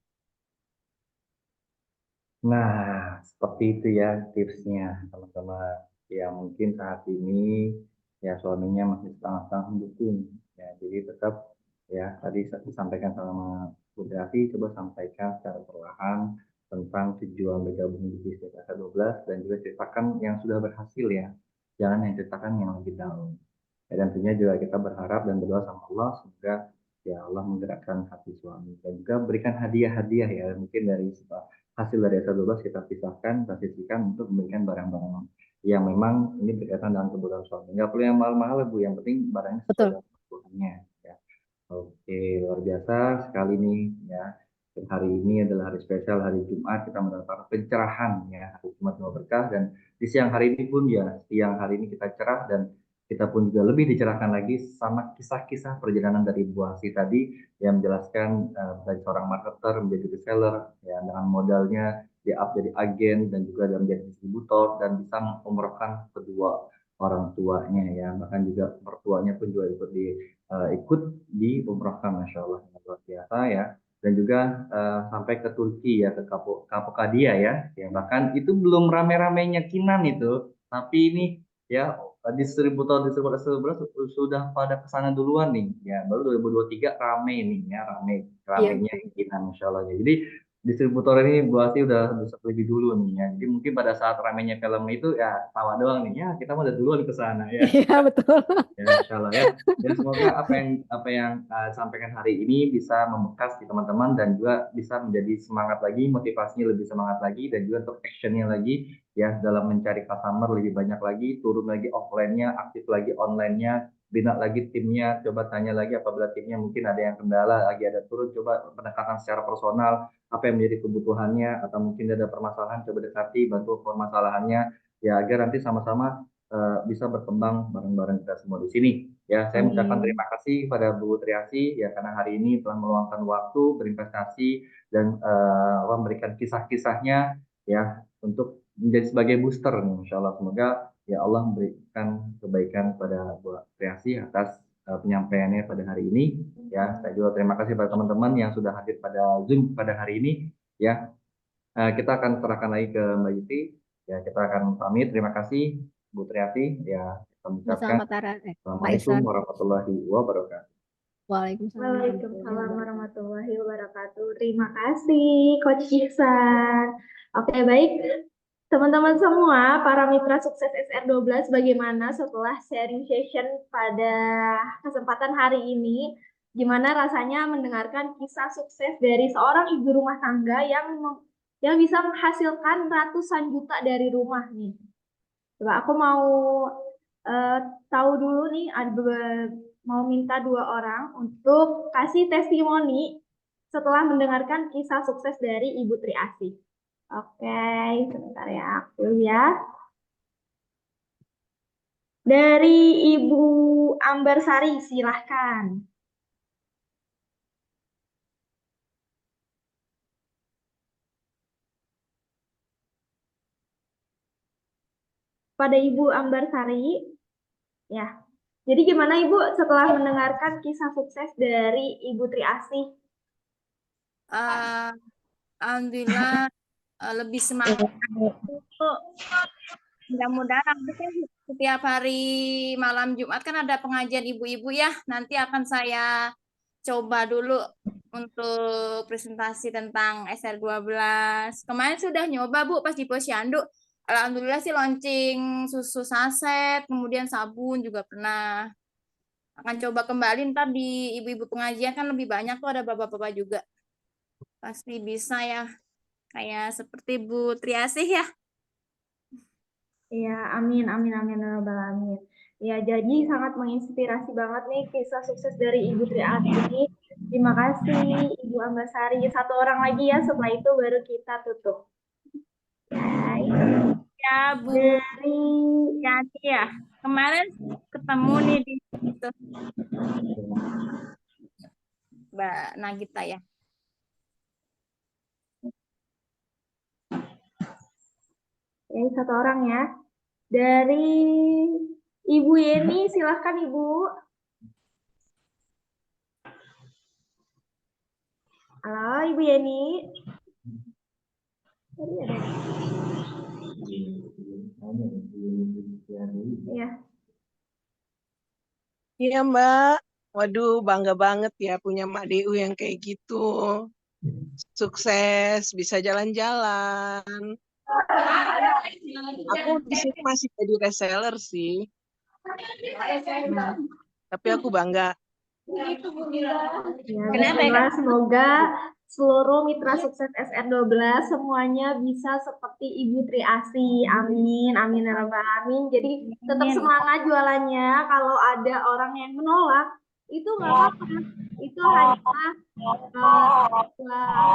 Nah, seperti itu ya tipsnya teman-teman. Ya mungkin saat ini ya suaminya masih setengah-setengah mendukung. Ya, jadi tetap ya tadi saya disampaikan sama Bu Davi, coba sampaikan secara perlahan tentang tujuan bergabung di bisnis SR12 dan juga ceritakan yang sudah berhasil ya. Jangan yang ceritakan yang lagi down. Ya, dan tentunya juga kita berharap dan berdoa sama Allah semoga ya Allah menggerakkan hati suami dan juga berikan hadiah-hadiah ya mungkin dari hasil dari S12 kita pisahkan, kita sisihkan untuk memberikan barang-barang yang memang ini berkaitan dengan kebutuhan suami. Nggak perlu yang mahal-mahal Bu, yang penting barangnya sesuai Betul. dengan kebutuhannya. Ya. Oke, luar biasa sekali nih ya. Dan hari ini adalah hari spesial, hari Jumat, kita mendapatkan pencerahan ya, hari Jumat penuh berkah dan di siang hari ini pun ya, siang hari ini kita cerah dan kita pun juga lebih dicerahkan lagi sama kisah-kisah perjalanan dari Bu Asi tadi yang menjelaskan dari seorang marketer menjadi reseller ya dengan modalnya dia up jadi agen dan juga dia menjadi distributor dan bisa mengumrohkan kedua orang tuanya ya bahkan juga mertuanya pun juga ikut diumrohkan, Masya Allah, luar biasa ya. Dan juga sampai ke Turki ya, ke Kapadokia ya bahkan itu belum rame-ramenya Kinan itu, tapi ini ya distributor sudah pada kesana duluan nih ya, baru 2023 rame nih ya, Iya, ramenya betul. Kinan, Masya Allah ya. Jadi distributor ini berarti udah lebih dulu nih ya. Jadi mungkin pada saat ramenya film itu ya tawa doang nih ya, kita mau udah duluan ke sana ya. Iya, betul. Ya, insya Allah ya. Dan semoga apa yang sampaikan hari ini bisa membekas di teman-teman dan juga bisa menjadi semangat lagi, motivasinya lebih semangat lagi dan juga untuk actionnya lagi ya dalam mencari customer lebih banyak lagi, turun lagi offline-nya, aktif lagi online-nya, bina lagi timnya, coba tanya lagi apabila timnya mungkin ada yang kendala, lagi ada turun, coba pendekatan secara personal, apa yang menjadi kebutuhannya atau mungkin ada permasalahan, coba dekati, bantu permasalahannya ya agar nanti sama-sama bisa berkembang bareng-bareng kita semua di sini. Ya, saya mengucapkan Amin. terima kasih kepada Bu Triasi ya karena hari ini telah meluangkan waktu berinvestasi dan memberikan kisah-kisahnya ya untuk menjadi sebagai booster nih, Insya Allah. Semoga ya Allah memberikan kebaikan pada Bu Triasi atas penyampaiannya pada hari ini. Ya, saya juga terima kasih pada teman-teman yang sudah hadir pada Zoom pada hari ini. Ya, kita akan serahkan lagi ke Mbak Yuti. Ya, kita akan pamit. Terima kasih Bu Triati. Ya, kita mengucapkan Sama Tara, Pak Assalamualaikum Ihsan. warahmatullahi wabarakatuh. Waalaikumsalam warahmatullahi Waalaikumsalam wabarakatuh. warahmatullahi wabarakatuh. Terima kasih, Coach Ihsan. Oke, baik. Teman-teman semua, para mitra sukses SR12, bagaimana setelah sharing session pada kesempatan hari ini? Gimana rasanya mendengarkan kisah sukses dari seorang ibu rumah tangga yang bisa menghasilkan ratusan juta dari rumah nih? Coba aku mau eh, tahu dulu nih, mau minta dua orang untuk kasih testimoni setelah mendengarkan kisah sukses dari Ibu Tri Asih. Oke, sebentar ya, aku ya. Dari Ibu Ambar Sari, silahkan. pada Ibu Ambarsari. Ya. Jadi gimana Ibu setelah mendengarkan kisah sukses dari Ibu Triasih? Alhamdulillah lebih semangat untuk mudah-mudahan setiap hari malam Jumat kan ada pengajian ibu-ibu ya. Nanti akan saya coba dulu untuk presentasi tentang SR12. Kemarin sudah nyoba Bu pas di Posyandu. Alhamdulillah sih launching susu saset, kemudian sabun juga pernah. Akan coba kembali ntar di ibu-ibu pengajian kan lebih banyak tuh, ada bapak-bapak juga. Pasti bisa ya. Kayak seperti Bu Triasih ya. Ya, amin, amin, amin, ya rabbal alamin. Ya, jadi sangat menginspirasi banget nih kisah sukses dari Ibu Triasih. Terima kasih Ibu Ambarsari. Satu orang lagi ya, setelah itu baru kita tutup. Ya Bu Dari Yati ya. Kemarin ketemu nih di situ. Mbak Nagita ya. ini satu orang ya. Dari Ibu Yeni, silahkan Ibu. Halo Ibu Yeni. Tadi ada. Ya. Iya Mbak, waduh bangga banget ya punya Mbak Deu yang kayak gitu. Sukses, bisa jalan-jalan. Aku di sini masih jadi reseller sih, tapi aku bangga. Ya, bismillah, semoga seluruh mitra sukses SR12 semuanya bisa seperti Ibu Triasih. Amin, amin ya rabbal alamin. Jadi tetap semangat jualannya. Kalau ada orang yang menolak, itu nggak apa-apa. Itu hanyalah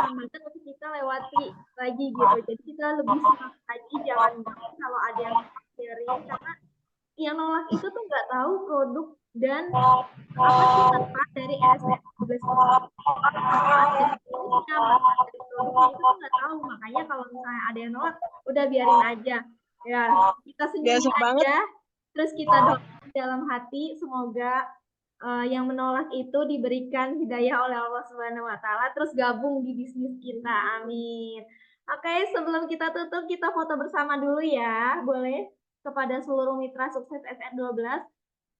hambatan untuk kita lewati lagi gitu. Jadi kita lebih semangat lagi, jangan kalau ada yang nolak, karena yang nolak itu tuh nggak tahu produk dan apa sih manfaat dari SR12 manfaat dari produknya, manfaat dari produknya itu tuh nggak tahu. Makanya kalau misalnya ada yang nolak, udah biarin aja. Ya, kita senyumin aja, terus kita doakan dalam hati semoga yang menolak itu diberikan hidayah oleh Allah Subhanahu wa taala, terus gabung di bisnis kita. Amin. Oke, sebelum kita tutup, kita foto bersama dulu ya. Boleh? Kepada seluruh mitra sukses SR12,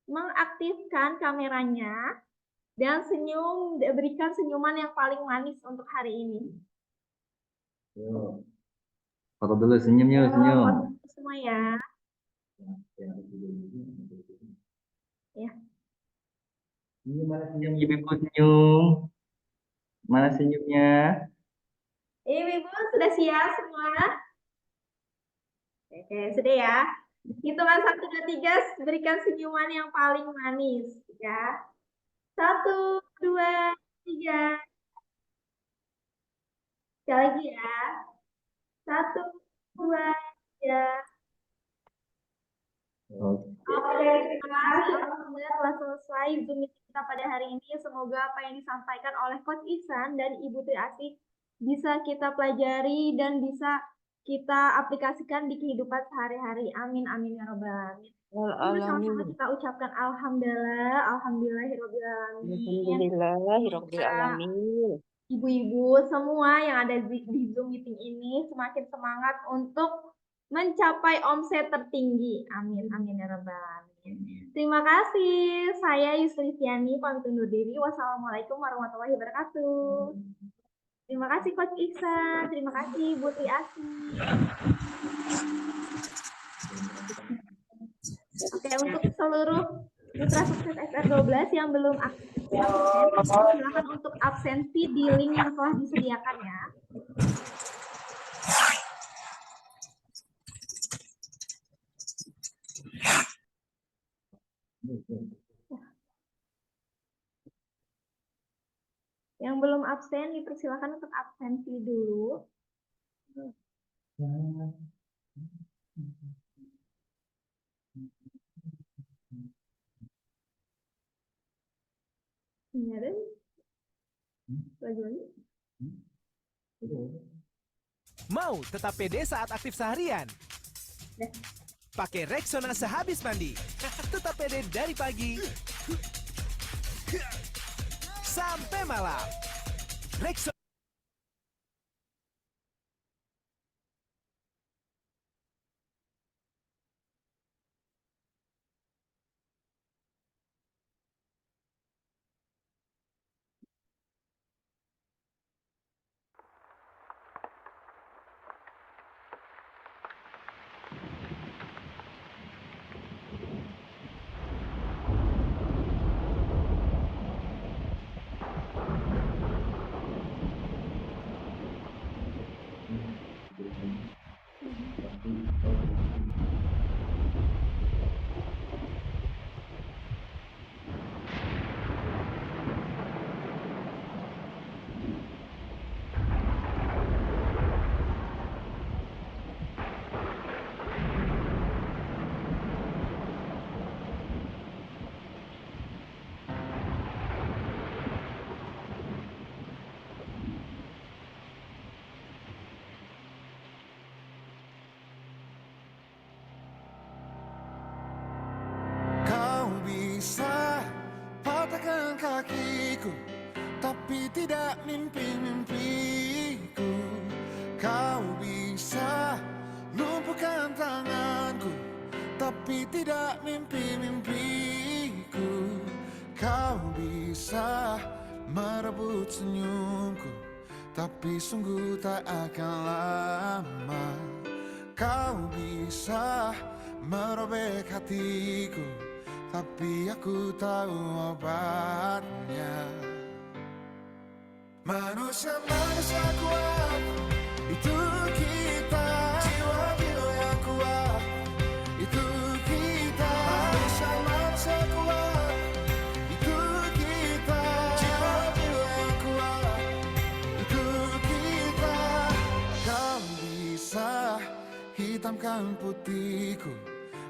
mengaktifkan kameranya dan berikan senyuman yang paling manis untuk hari ini. Foto dulu, senyum yuk, senyum. Foto semua ya. Ya. Ini mana senyum, ibu senyum. Mana senyumnya? Ibu sudah siap semua? Oke, sudah ya. Hitungan 1, 2, 3, berikan senyuman yang paling manis ya. 1, 2, 3. Sekali lagi ya. 1, 2, 3. Oke, terima kasih. Alhamdulillah telah selesai Zoom meeting kita pada hari ini. Semoga apa yang disampaikan oleh Coach Ihsan dan Ibu Triasih bisa kita pelajari dan bisa kita aplikasikan di kehidupan sehari-hari. Amin, amin ya rabbal alamin. Sama-sama kita ucapkan alhamdulillah, alhamdulillahirabbil alamin. Alhamdulillahirabbil alamin. Ibu-ibu semua yang ada di Zoom meeting ini semakin semangat untuk mencapai omset tertinggi. Amin, amin ya rabbal alamin. Terima kasih. Saya Yusri Tiani pamit undur diri. Wassalamualaikum warahmatullahi wabarakatuh. Terima kasih Coach Ihsan. Terima kasih Bu Triasih. Oke, untuk seluruh mitra sukses SR12 yang belum aktif, silakan untuk absensi di link yang telah disediakan ya. Yang belum absen dipersilakan untuk absensi dulu. Beneran? Lagi-lagi? Mau tetap pede saat aktif seharian? pakai Rexona sehabis mandi. Tetap pede dari pagi sampai malam. Rexona. Kau bisa patahkan kakiku, tapi tidak mimpi-mimpiku. Kau bisa lumpuhkan tanganku, tapi tidak mimpi-mimpiku. Kau bisa merebut senyumku, tapi sungguh tak akan lama. Kau bisa merobek hatiku, tapi aku tahu obatnya. Manusia-manusia kuat, itu kita. Jiwa-jiwa yang kuat, itu kita. Manusia-manusia kuat, itu kita. Jiwa-jiwa yang kuat, itu kita. Kau bisa hitamkan putihku,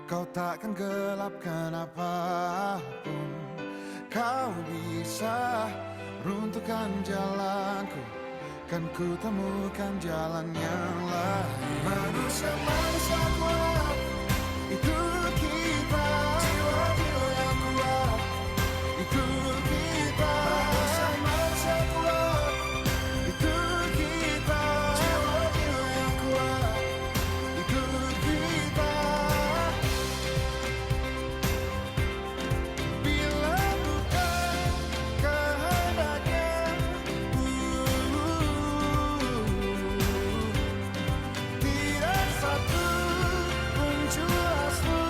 kau takkan gelapkan apapun. Kau bisa runtuhkan jalanku, kan ku temukan jalan yang lain. Manusia-manusia kuat, itu kita. Jiwa-jiwa yang kuat, itu kita. Manusia-manusia kuat, itu kita. Jiwa-jiwa yang kuat, itu kita. Bila bukan kehendaknya, tidak satu pun jelasmu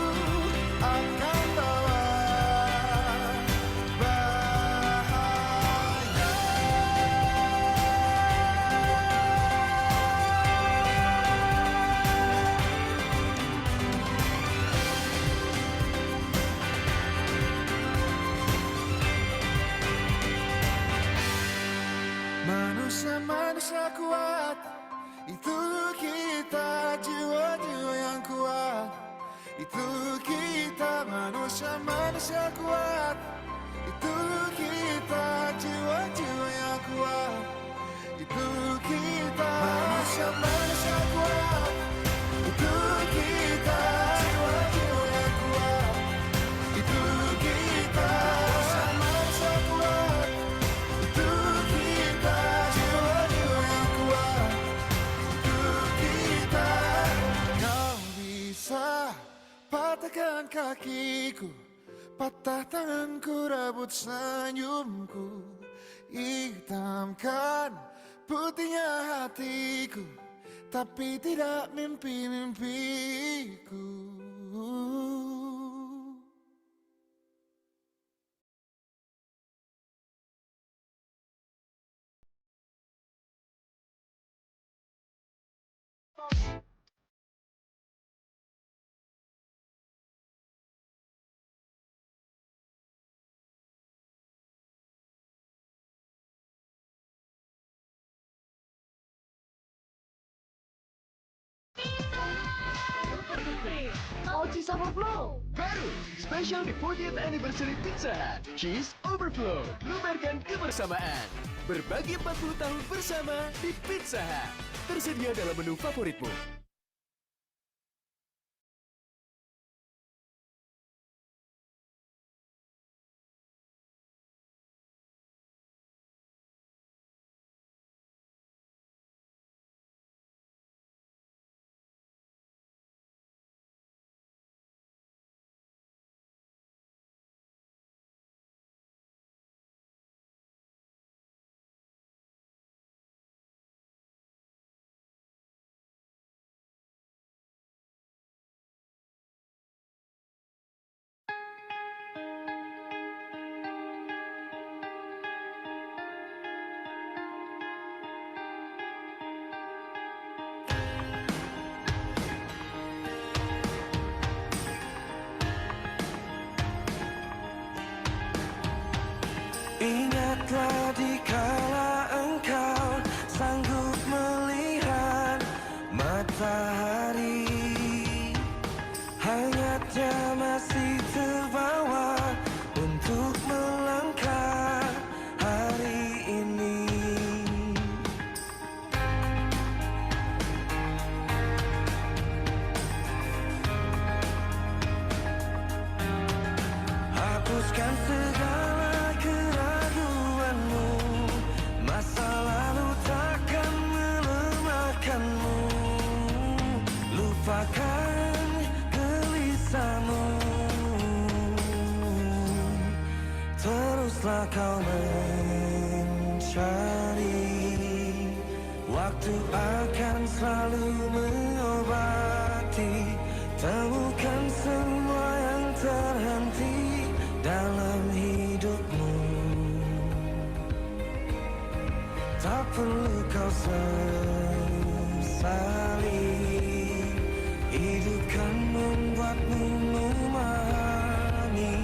akan bawa bahaya. Manusia-manusia kuat, itu kita. Jiwa-jiwa yang kuat, itu kita. Manusia-manusia kuat, itu kita. Jiwa-jiwa yang kuat, itu kita. Manusia-manusia kuat, itu kita. Jiwa-jiwa yang kuat, itu kita. Manusia-manusia kuat, itu kita. Jiwa-jiwa yang kuat, itu kita. Kau bisa patahkan kakiku, patah tanganku, rebut senyumku. Hitamkan putihnya hatiku, tapi tidak mimpi-mimpiku. All cheese overflow. Baru spesial di 40th anniversary Pizza Hut, Cheese Overflow. Luberkan kebersamaan. Berbagi 40 tahun bersama di Pizza Hut. Tersedia dalam menu favoritmu. Teruslah kau mencari, waktu akan selalu mengobati. Temukan semua yang terhenti dalam hidupmu. Tak perlu kau sesali, hidup kan membuatmu memahami.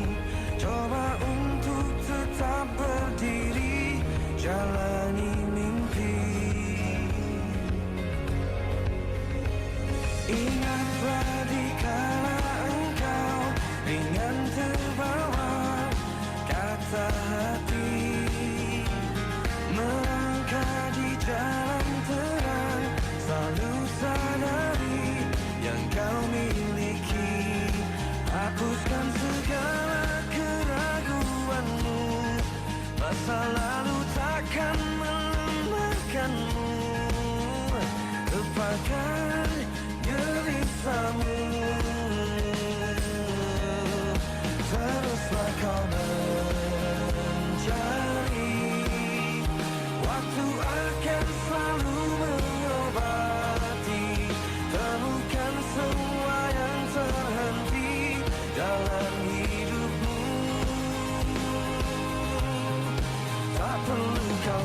Coba untuk tetap berdiri, jalani mimpi. Ingatlah dikala engkau ringan terbawa kata hati, melangkah di jalan terang, selalu sadari yang kau miliki. Hapuskan segala keraguanmu, masa lalu takkan melemahkanmu. Lupakan gelisahmu, teruslah kau mencari, waktu akan selalu mengobati. Temukan semua yang terhenti dalam hidupmu. Tak perlu kau